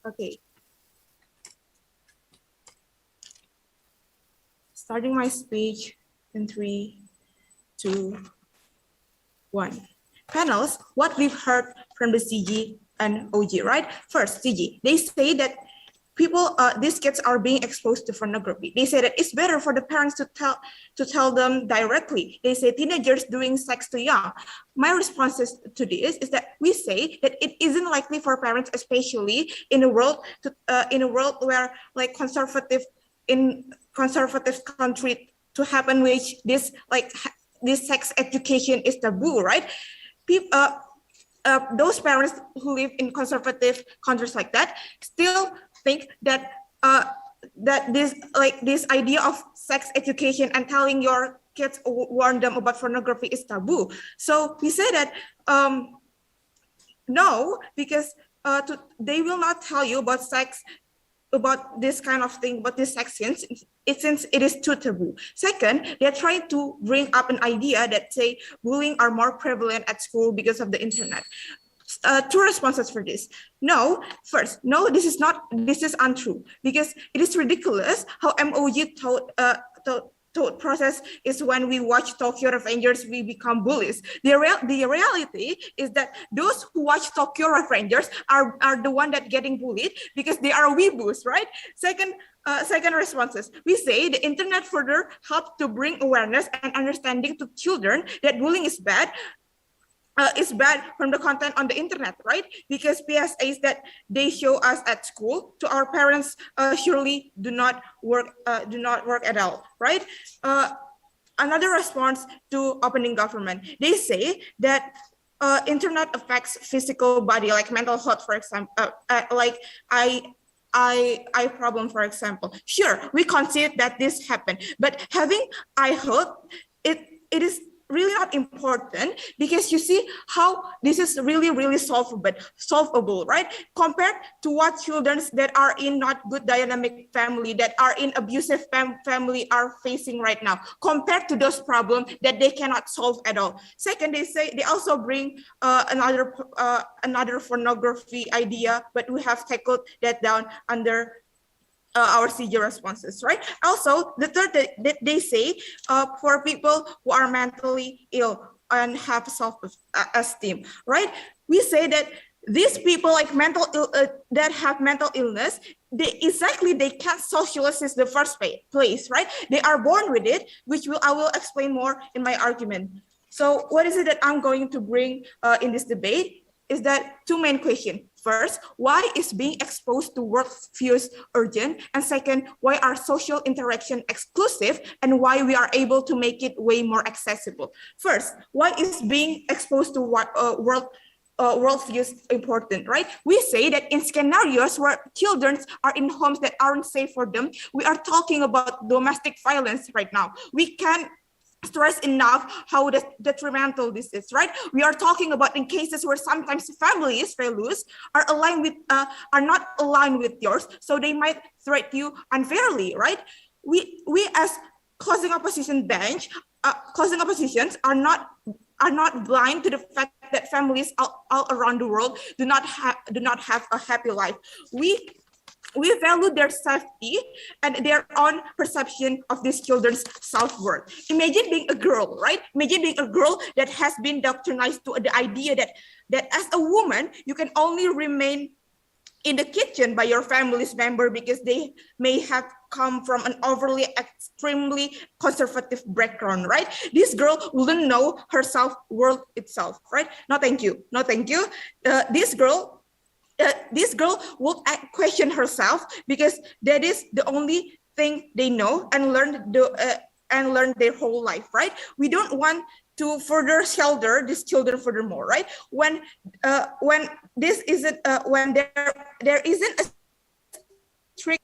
Speaker 11: Okay. Starting my speech in 3, 2, 1. Panels, what we've heard from the CG and OG, right? First, CG, they say that these kids are being exposed to pornography. They say that it's better for the parents to tell them directly. They say teenagers doing sex too young. My response to this is that we say that it isn't likely for parents, especially in a world where like conservative country to happen, which this sex education is taboo, right? Those parents who live in conservative countries like that still think that this idea of sex education and telling your kids, warn them about pornography is taboo. So we say that no, because they will not tell you about sex, about this kind of thing, about this sex since it is too taboo. Second, they're trying to bring up an idea that say bullying are more prevalent at school because of the internet. Two responses for this. No, first, no, this is untrue, because it is ridiculous how MOG thought process is when we watch Tokyo Revengers, we become bullies. The reality is that those who watch Tokyo Revengers are the one that getting bullied because they are weeboos, right? Second responses, we say the internet further helped to bring awareness and understanding to children that bullying is bad. is bad from the content on the internet, right? Because PSAs that they show us at school to our parents surely do not work at all, right? Another response to opening government, they say that internet affects physical body, like mental health, for example, like eye problem, for example. Sure, we concede that this happened, but having eye health, it is really not important, because you see how this is really solvable, right? Compared to what children that are in not good dynamic family, that are in abusive family are facing right now, compared to those problems that they cannot solve at all. Second, they also bring another pornography idea, but we have tackled that down under our CG responses, right? Also, the third that they say for people who are mentally ill and have self-esteem, right? We say that these people like that have mental illness, they can't socialize in the first place, right? They are born with it, which I will explain more in my argument. So what is it that I'm going to bring in this debate? Is that two main questions. First, why is being exposed to work views urgent? And second, why are social interaction exclusive, and why we are able to make it way more accessible? First, why is being exposed to world views important, right? We say that in scenarios where children are in homes that aren't safe for them, we are talking about domestic violence right now. We can stress enough how detrimental this is, right? We are talking about in cases where sometimes families, values are not aligned with yours, so they might threaten you unfairly, right? We as closing oppositions are not blind to the fact that families all around the world do not have a happy life. We value their safety and their own perception of these children's self-worth. Imagine being a girl, right? Imagine being a girl that has been doctrinized to the idea that as a woman, you can only remain in the kitchen by your family's member because they may have come from an overly extremely conservative background, right? This girl wouldn't know her self-worth itself, right? No, thank you. No, thank you. This girl will question herself because that is the only thing they know and learn their whole life, right? We don't want to further shelter these children furthermore, right? When there isn't a strict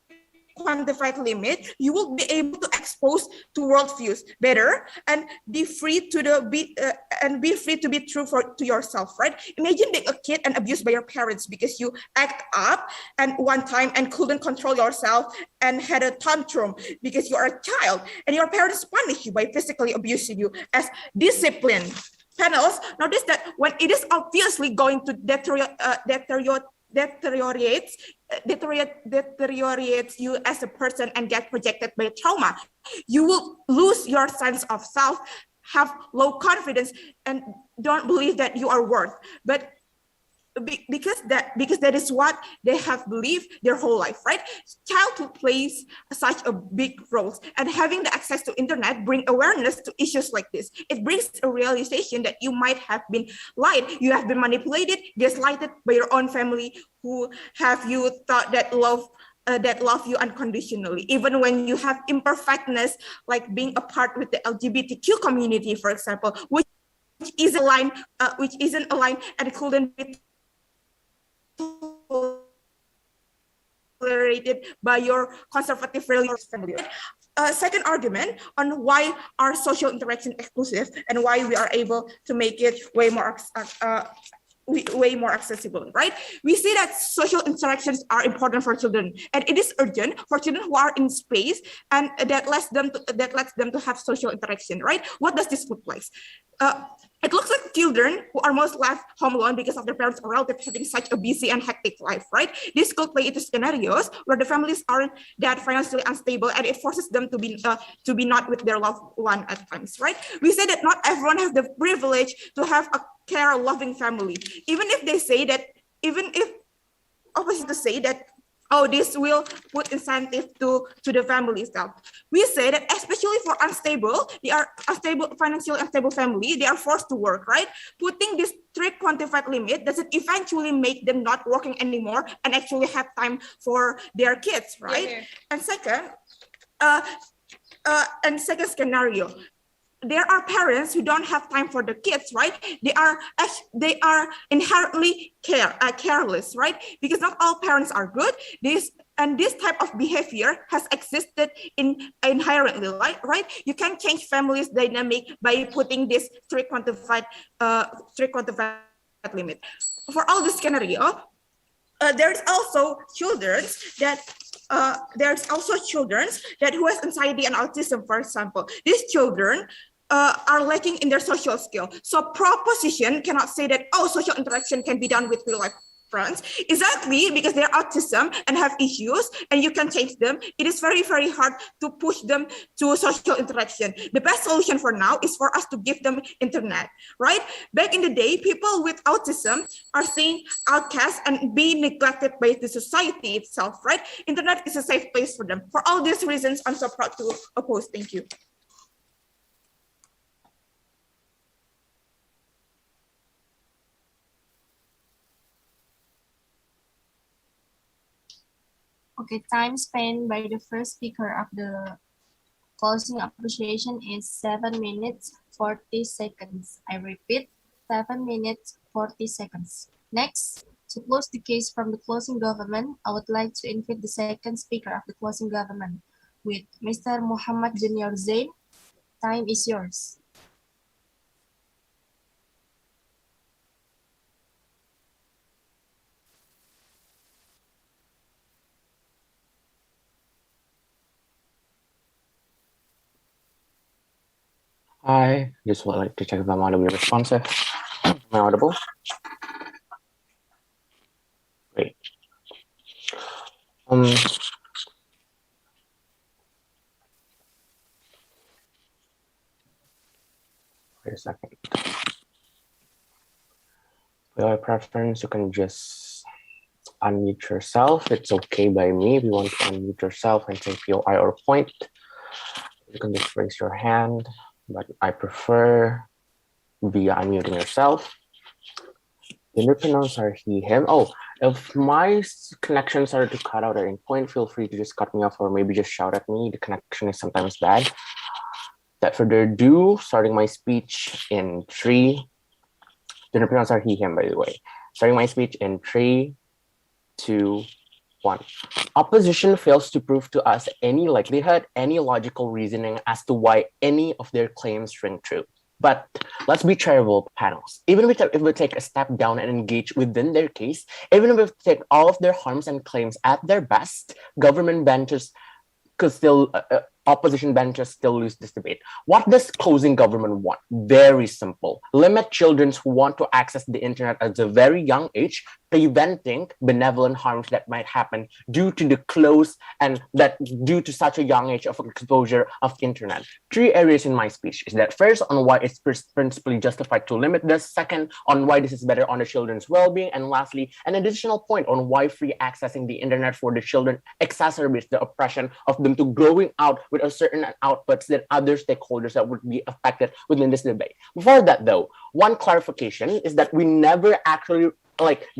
Speaker 11: quantified limit, you will be able to expose to worldviews better and be free to be true to yourself, right? Imagine being a kid and abused by your parents because you act up and one time and couldn't control yourself and had a tantrum because you are a child, and your parents punish you by physically abusing you as discipline. Panels, notice that when it is obviously going to deteriorates you as a person and get projected by trauma, you will lose your sense of self, have low confidence, and don't believe that you are worth. But because that is what they have believed their whole life, right? Childhood plays such a big role, and having the access to internet bring awareness to issues like this. It brings a realization that you might have been lied, you have been manipulated, gaslighted by your own family, who have you thought that love you unconditionally, even when you have imperfectness, like being a part with the LGBTQ community, for example, which isn't aligned and couldn't be tolerated by your conservative religious family. Second argument on why are social interaction exclusive and why we are able to make it way more accessible, right? We see that social interactions are important for children, and it is urgent for children who are in space, and that lets them to have social interaction, right? What does this look like? It looks like children who are most left home alone because of their parents or relatives having such a busy and hectic life, right? This could play into scenarios where the families aren't that financially unstable, and it forces them to be not with their loved one at times, right? We say that not everyone has the privilege to have a care-loving family, even if opposite to say that oh, this will put incentive to the family itself. We say that especially for financially unstable family, they are forced to work, right? Putting this strict quantified limit doesn't eventually make them not working anymore and actually have time for their kids, right?
Speaker 9: Yeah.
Speaker 11: And second scenario, there are parents who don't have time for the kids, right? They are inherently careless, right? Because not all parents are good. This type of behavior has existed inherently, right? You can change families' dynamic by putting this strict quantified limit. For all this scenario, there's also children who has anxiety and autism, for example. These children are lacking in their social skill. So proposition cannot say that, oh, social interaction can be done with real life friends. Exactly, because they're autism and have issues and you can change them. It is very, very hard to push them to social interaction. The best solution for now is for us to give them internet, right? Back in the day, people with autism are seen outcast and being neglected by the society itself, right? Internet is a safe place for them. For all these reasons, I'm so proud to oppose. Thank you.
Speaker 2: Okay, time spent by the first speaker of the closing appreciation is 7 minutes 40 seconds. I repeat, 7 minutes 40 seconds. Next, to close the case from the closing government, I would like to invite the second speaker of the closing government with Mr. Muhammad Junior Zain. Time is yours.
Speaker 8: I just would like to check if I'm audibly responsive. Am I audible? Great. Wait a second. For your preference, you can just unmute yourself. It's okay by me if you want to unmute yourself and say POI or point. You can just raise your hand, but I prefer via unmuting yourself. Gender pronouns are he, him. Oh, if my connection started to cut out at any point, feel free to just cut me off or maybe just shout at me. The connection is sometimes bad. Without further ado, starting my speech in 3. Gender pronouns are he, him, by the way. Starting my speech in 3, 2, 1. Opposition fails to prove to us any likelihood, any logical reasoning as to why any of their claims ring true. But let's be charitable panels. Even if we take a step down and engage within their case, even if we take all of their harms and claims at their best, government benches could still, opposition benches still lose this debate. What does closing government want? Very simple. Limit children who want to access the internet at a very young age, preventing benevolent harms that might happen due to the close and that due to such a young age of exposure of internet. 3 areas in my speech is that first on why it's principally justified to limit this, second on why this is better on the children's well-being, and lastly an additional point on why free accessing the internet for the children exacerbates the oppression of them to growing out with a certain outputs than other stakeholders that would be affected within this debate. Before that though, one clarification is that we never actually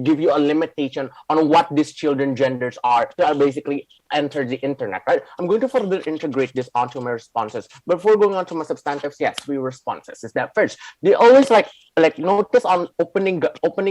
Speaker 8: give you a limitation on what these children genders are to basically enter the internet, right? I'm going to further integrate this onto my responses. Before going on to my substantives, yes, 3 responses. Is that first, they always notice on opening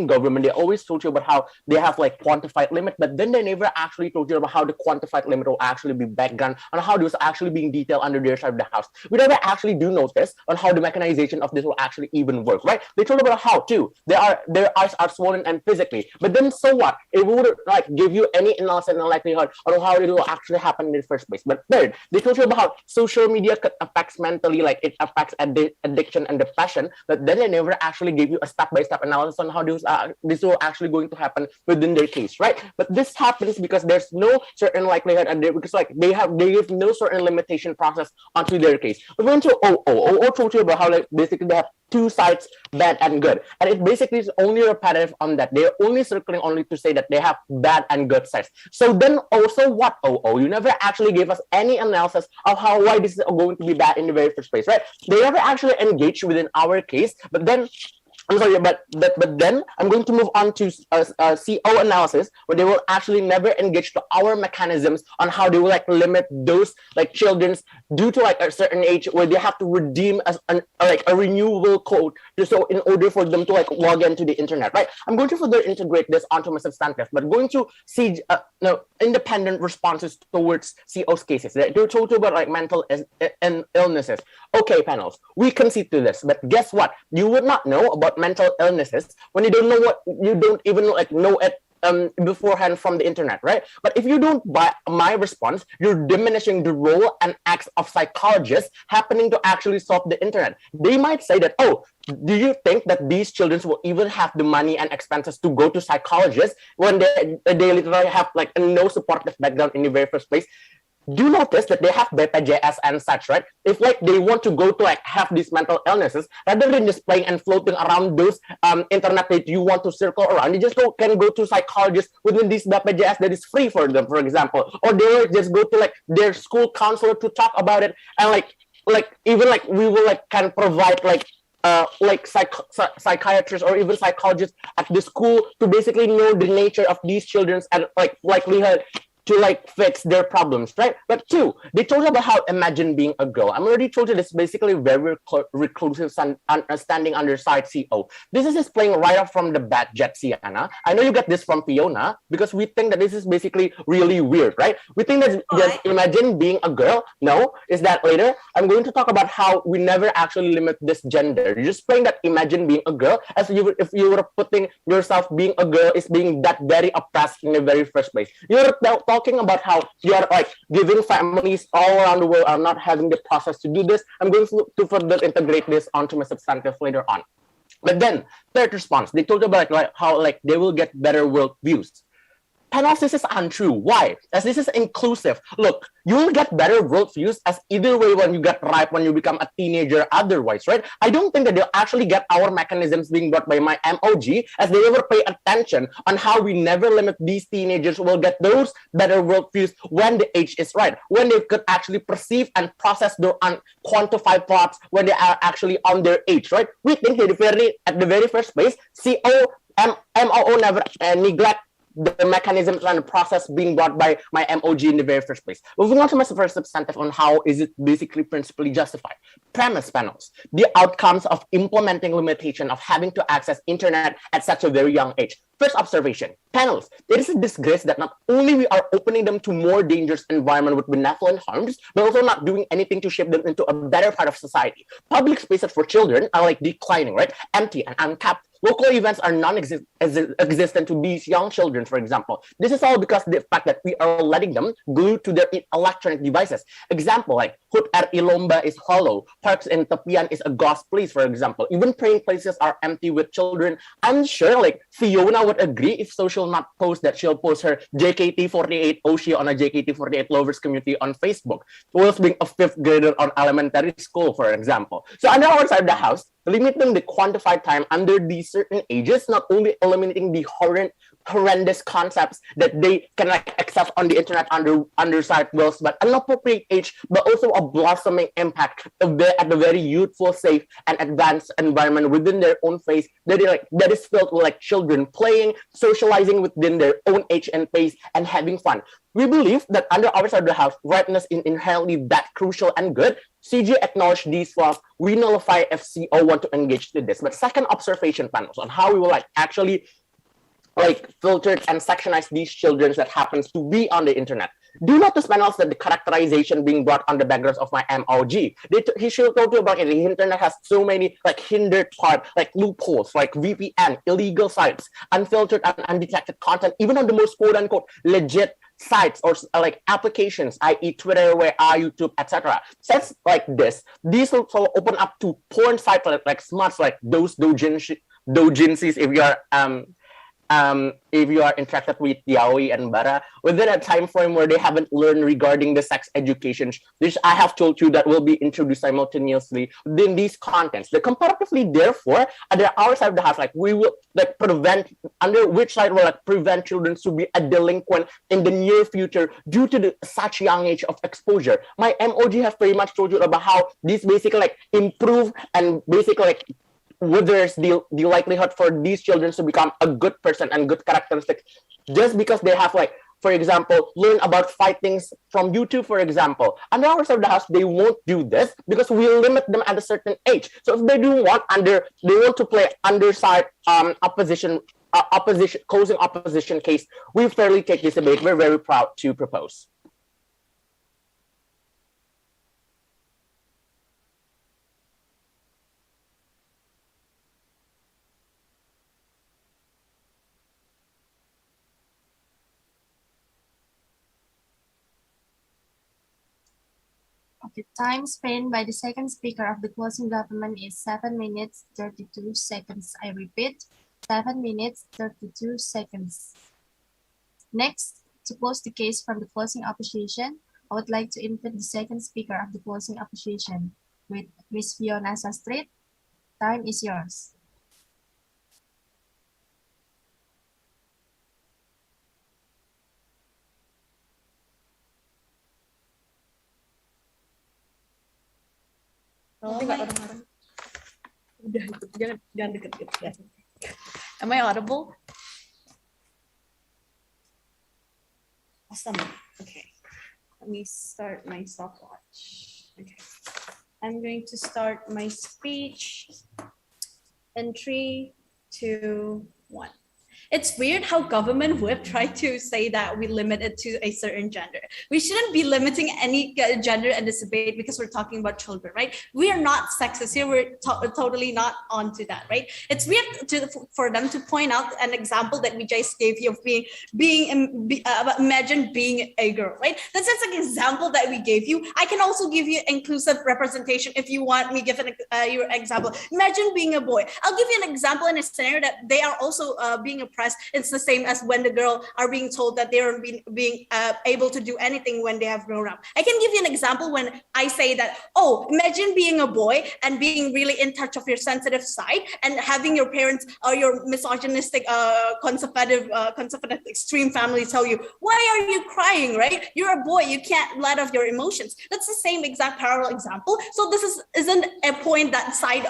Speaker 8: government, they always told you about how they have quantified limit, but then they never actually told you about how the quantified limit will actually be background on how this actually being detailed under their side of the house. We never actually do notice on how the mechanization of this will actually even work, right? They told about how too their eyes are swollen and physically, but then so what? It would give you any analysis and likelihood on how it will actually happen in the first place. But third, they told you about how social media affects mentally, it affects addiction and depression, but then they never actually give you a step-by-step analysis on how this will actually going to happen within their case, right? But this happens because there's no certain likelihood, and because they give no certain limitation process onto their case. We went to OO told you about how basically they have two sides, bad and good. And it basically is only repetitive on that. They're only circling only to say that they have bad and good sides. So then also what, OO? You never actually gave us any analysis of why this is going to be bad in the very first place, right? They never actually engaged within our case, but then I'm sorry, but then I'm going to move on to CO analysis, where they will actually never engage to our mechanisms on how they will like limit those like children's due to like a certain age where they have to redeem as a renewable code so in order for them to like log into the internet, right? I'm going to further integrate this onto my substantive, but going to see independent responses towards CO's cases. They're talking about like mental illnesses. Okay, panels, we concede to this, but guess what? You would not know about mental illnesses when you don't know what you don't even like know it beforehand from the internet, right? But if you don't buy my response, you're diminishing the role and acts of psychologists happening to actually solve the internet. They might say that, oh, do you think that these children will even have the money and expenses to go to psychologists when they literally have like no supportive background in the very first place? Do notice that they have BPJS and such, right? If like they want to go to like have these mental illnesses, rather than just playing and floating around those internet that you want to circle around, you just can go to psychologists within this BPJS that is free for them, for example, or they will just go to like their school counselor to talk about it, and like even like we will like can provide like psychiatrists or even psychologists at the school to basically know the nature of these children's and like likelihood to like fix their problems, right? But two, they told you about how imagine being a girl. I'm already told you this is basically very reclusive standing under side CO. This is just playing right off from the bat, Jet Sienna. I know you get this from Fiona because we think that this is basically really weird, right? We think that just imagine being a girl. No, is that later? I'm going to talk about how we never actually limit this gender. You're just playing that imagine being a girl as if you were putting yourself being a girl is being that very oppressed in the very first place. You're talking about how you are like giving families all around the world are not having the process to do this. I'm going to further integrate this onto my substantive later on. But then third response, they told about like how like they will get better world views. Panels, this is untrue. Why? As this is inclusive. Look, you will get better worldviews as either way when you get ripe, when you become a teenager, otherwise, right? I don't think that they'll actually get our mechanisms being brought by my MOG as they ever pay attention on how we never limit these teenagers will get those better worldviews when the age is right, when they could actually perceive and process their unquantified thoughts when they are actually on their age, right? We think that at the very first place, MOO never neglect the mechanisms and the process being brought by my MOG in the very first place. Moving on to my first substantive on how is it basically principally justified. Premise panels, the outcomes of implementing limitation of having to access internet at such a very young age. First observation, panels, it is a disgrace that not only we are opening them to more dangerous environment with benevolent harms, but also not doing anything to shape them into a better part of society. Public spaces for children are like declining, right? Empty and uncapped. Local events are non-existent to these young children, for example. This is all because of the fact that we are letting them glued to their electronic devices. Example, like Hood at Ilomba is hollow. Parks in Tepian is a ghost place, for example. Even praying places are empty with children. I'm sure like Fiona would agree if so she'll not post that she'll post her JKT48 Oshi on a JKT48 lovers community on Facebook, whilst being a fifth grader on elementary school, for example. So on the other side of the house, limiting the quantified time under these certain ages, not only eliminating the horrendous concepts that they can like access on the internet under side wills, but an appropriate age, but also a blossoming impact at the very youthful, safe, and advanced environment within their own phase that is filled with like children playing, socializing within their own age and pace, and having fun. We believe that under our side of the house, ripeness is inherently that crucial and good. CG acknowledge these flaws. We nullify if CO want to engage with this. But second observation panels on how we will like actually like filter and sectionize these children that happens to be on the internet. Do notice panels that the characterization being brought on the backgrounds of my MOG. He should told you about it. The internet has so many like hindered part, like loopholes, like VPN, illegal sites, unfiltered and undetected content, even on the most quote unquote legit sites or like applications, i.e. Twitter, YouTube, etc. Sites like this, these will open up to porn sites like smarts like those doujinsis if you are if you are interacted with Yaoi and Bara within a time frame where they haven't learned regarding the sex education, which I have told you that will be introduced simultaneously within these contents. The comparatively, therefore, under our side of the house, like we will like prevent, under which side will like prevent children to be a delinquent in the near future due to the such young age of exposure. My MOG have very much told you about how this basically like improve and basically like withers the likelihood for these children to become a good person and good characteristics just because they have like, for example, learn about fightings from YouTube, for example. Under our side of the house, they won't do this because we limit them at a certain age. So if they do want they want to play underside opposition closing opposition case, we fairly take this debate. We're very proud to propose.
Speaker 2: Okay, time spent by the second speaker of the closing government is 7 minutes 32 seconds. I repeat, 7 minutes 32 seconds. Next, to close the case from the closing opposition, I would like to invite the second speaker of the closing opposition with Ms. Fiona Sastrit. Time is yours.
Speaker 12: Nanti nggak kedengaran. Udah, jangan deket-deket. Am I audible? Awesome. Okay. Let me start my stopwatch. Okay. I'm going to start my speech in 3, 2, 1. It's weird how government whip tried to say that we limit it to a certain gender. We shouldn't be limiting any gender in this debate because we're talking about children, right? We are not sexist here. We're totally not onto that, right? It's weird for them to point out an example that we just gave you of imagine being a girl, right? That's just an example that we gave you. I can also give you inclusive representation if you want me give your example. Imagine being a boy. I'll give you an example in a scenario that they are also being oppressed. It's the same as when the girl are being told that they are being able to do anything when they have grown up. I can give you an example when I say that, oh, imagine being a boy and being really in touch of your sensitive side and having your parents or your misogynistic, conservative extreme family tell you, why are you crying, right? You're a boy, you can't let off your emotions. That's the same exact parallel example. So this isn't a point that side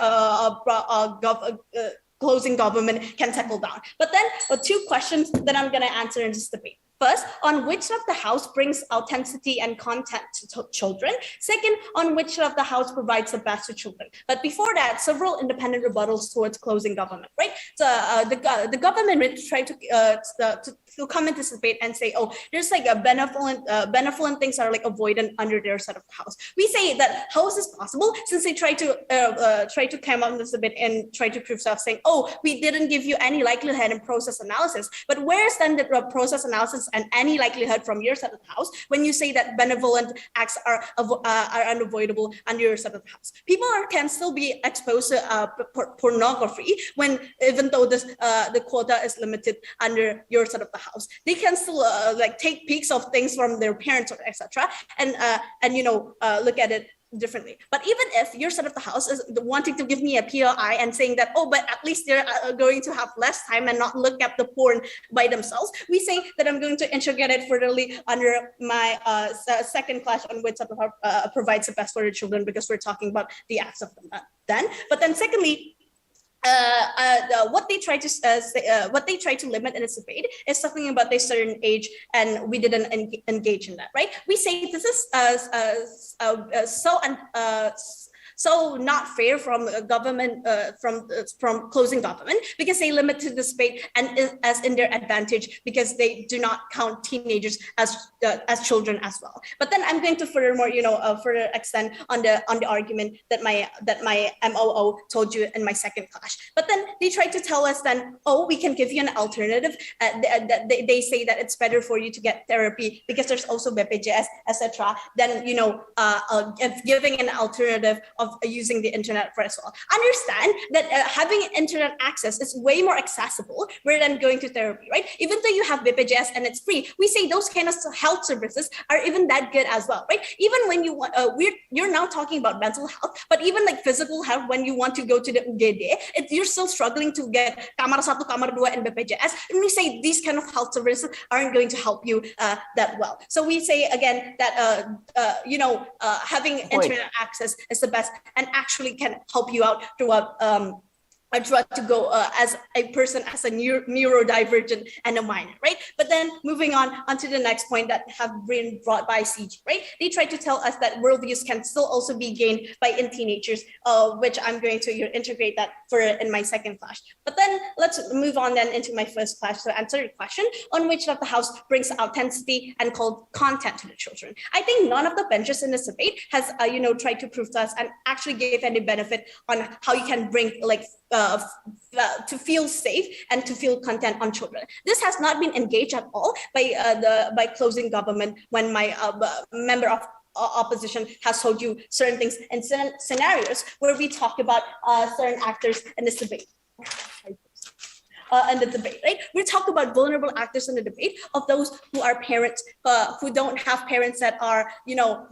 Speaker 12: closing government can tackle down. But then 2 questions that I'm going to answer in this debate. First, on which of the house brings authenticity and content to children? Second, on which of the house provides the best to children? But before that, several independent rebuttals towards closing government, right? So the government tried to come into this debate and say, oh, there's like a benevolent things are like avoidant under their set of the house. We say that how is this possible? Since they try to come up in this debate and try to prove stuff, saying, oh, we didn't give you any likelihood in process analysis. But where's then the process analysis and any likelihood from your side of the house when you say that benevolent acts are unavoidable under your side of the house? People can still be exposed to pornography when, even though the quota is limited under your side of the house, they can still like take peeks of things from their parents or etc. and look at it differently. But even if your side of the house is wanting to give me a PLI and saying that, oh, but at least they're going to have less time and not look at the porn by themselves, we say that I'm going to integrate it furtherly under my second class on which provides the best for the children, because we're talking about the acts of them then. But then secondly, what they try to limit in this debate is talking about a certain age, and we didn't engage in that, right? We say this is so not fair from government, from closing government, because they limited the debate and as in their advantage because they do not count teenagers as children as well. But then I'm going to furthermore, further extend on the argument that my MOO told you in my second clash. But then they try to tell us then, oh, we can give you an alternative. They say that it's better for you to get therapy because there's also BPJS, etc. Then giving an alternative of of using the internet for as well. Understand that having internet access is way more accessible rather than going to therapy, right? Even though you have BPJS and it's free, we say those kind of health services are even that good as well, right? Even when you want, you're now talking about mental health, but even like physical health, when you want to go to the UGD, you're still struggling to get kamar 1, kamar 2 and BPJS, and we say these kind of health services aren't going to help you that well. So we say again that having internet access is the best and actually can help you out throughout I try to go as a person, as a neurodivergent and a minor, right? But then moving on onto the next point that have been brought by CG, right? They try to tell us that worldviews can still also be gained by in teenagers, which I'm going to integrate that in my second flash. But then let's move on then into my first flash to answer your question on which of the house brings authenticity and called content to the children. I think none of the benches in this debate has, tried to prove to us and actually gave any benefit on how you can bring to feel safe and to feel content on children. This has not been engaged at all by closing government when my member of opposition has told you certain things and certain scenarios where we talk about certain actors in this debate. In the debate, right? We talk about vulnerable actors in the debate of those who are parents who don't have parents that are,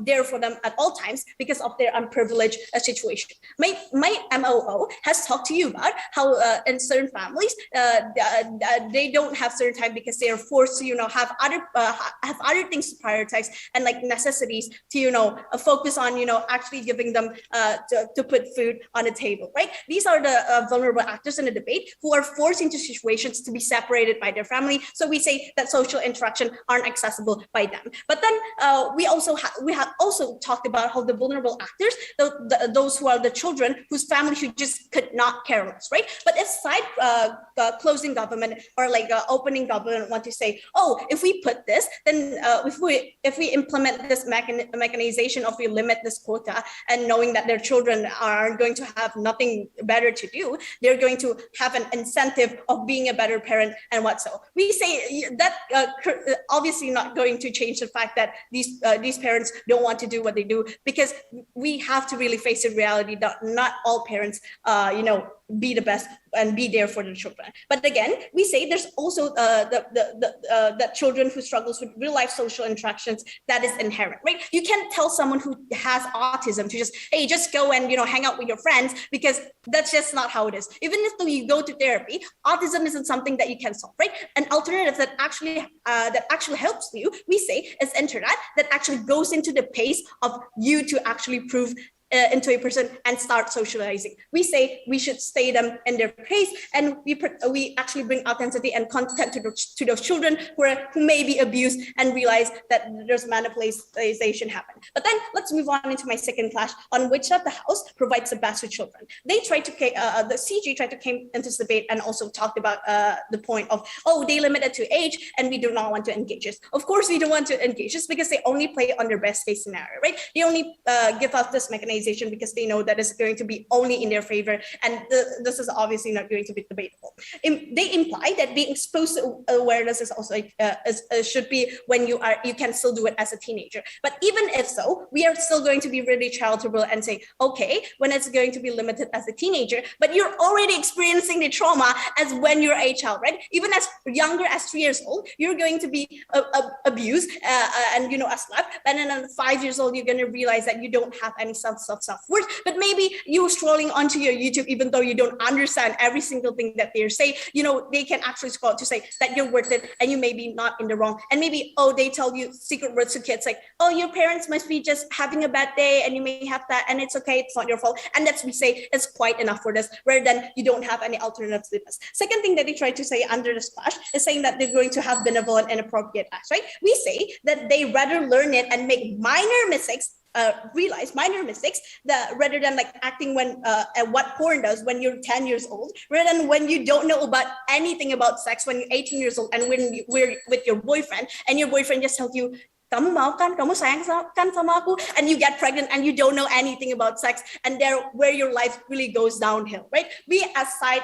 Speaker 12: there for them at all times because of their unprivileged situation. My MOO has talked to you about how in certain families they don't have certain time because they are forced to, have other things to prioritize and like necessities to, focus on, actually giving them to put food on the table, right? These are the vulnerable actors in the debate who are forced into situations to be separated by their family. So we say that social interaction aren't accessible by them. But then we have also talked about how the vulnerable actors, those who are the children whose families who just could not care less, right? But if closing government or like opening government want to say, oh, if we put this, then if we implement this mechanization of we limit this quota and knowing that their children are going to have nothing better to do, they're going to have an incentive of being a better parent and what so. We say that obviously not going to change the fact that these parents don't want to do what they do, because we have to really face the reality that not all parents, be the best and be there for their children. But again, we say there's also the children who struggles with real life social interactions that is inherent, right? You can't tell someone who has autism to just go and hang out with your friends, because that's just not how it is. Even if you go to therapy, autism isn't something that you can solve, right? An alternative that actually helps you, we say, is internet that actually goes into the pace of you to actually prove into a person and start socializing. We say we should stay them in their pace, and we actually bring authenticity and content to those children who may be abused and realize that there's manipulation happen. But then let's move on into my second clash on which of the house provides the best to children. They tried to the CG tried to came into this debate and also talked about the point of, oh, they limit it to age and we do not want to engage this. Of course we don't want to engage this because they only play on their best case scenario, right? They only give us this mechanism because they know that it's going to be only in their favor, and this is obviously not going to be debatable. They imply that being exposed to awareness is also should be when you can still do it as a teenager. But even if so, we are still going to be really charitable and say, okay, when it's going to be limited as a teenager, but you're already experiencing the trauma as when you're a child, right? Even as younger as 3 years old, you're going to be abused and slapped, and then at 5 years old, you're going to realize that you don't have any self-worth, but maybe you scrolling onto your YouTube, even though you don't understand every single thing that they're saying, they can actually scroll to say that you're worth it and you may be not in the wrong. And maybe, they tell you secret words to kids like, oh, your parents must be just having a bad day and you may have that and it's okay, it's not your fault. And that's, we say, is quite enough for this, rather than you don't have any alternatives to this. Second thing that they try to say under the splash is saying that they're going to have benevolent and appropriate acts, right? We say that they rather learn it and make minor mistakes, realize minor mistakes rather than like acting when at what porn does when you're 10 years old, rather than when you don't know about anything about sex when you're 18 years old and when we're with your boyfriend and your boyfriend just tells you, kamu mau kan, kamu sayang kan sama aku, and you get pregnant and you don't know anything about sex, and there where your life really goes downhill, right? We as side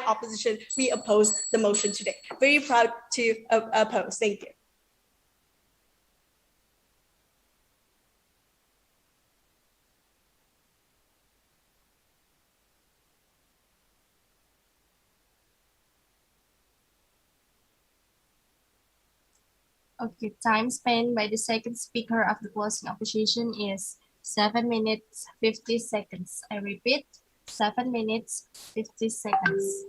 Speaker 12: opposition, we oppose the motion today. Very proud to oppose. Thank you.
Speaker 2: Okay, time spent by the second speaker of the closing opposition is 7 minutes 50 seconds. I repeat, 7 minutes 50 seconds.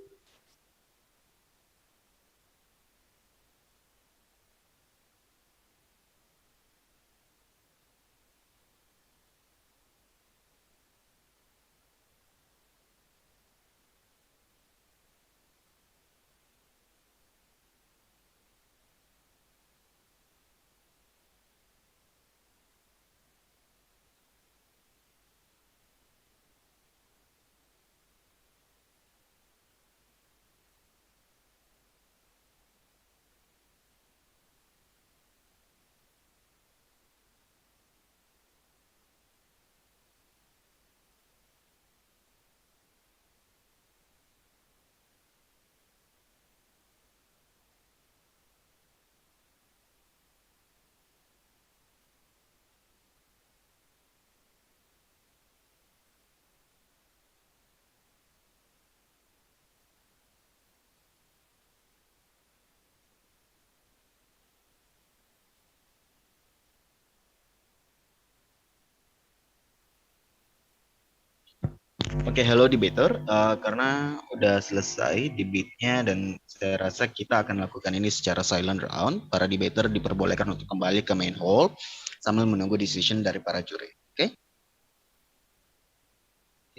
Speaker 1: Oke, hello debater. Karena udah selesai debatnya dan saya rasa kita akan lakukan ini secara silent round. Para debater diperbolehkan untuk kembali ke main hall sambil menunggu decision dari para juri.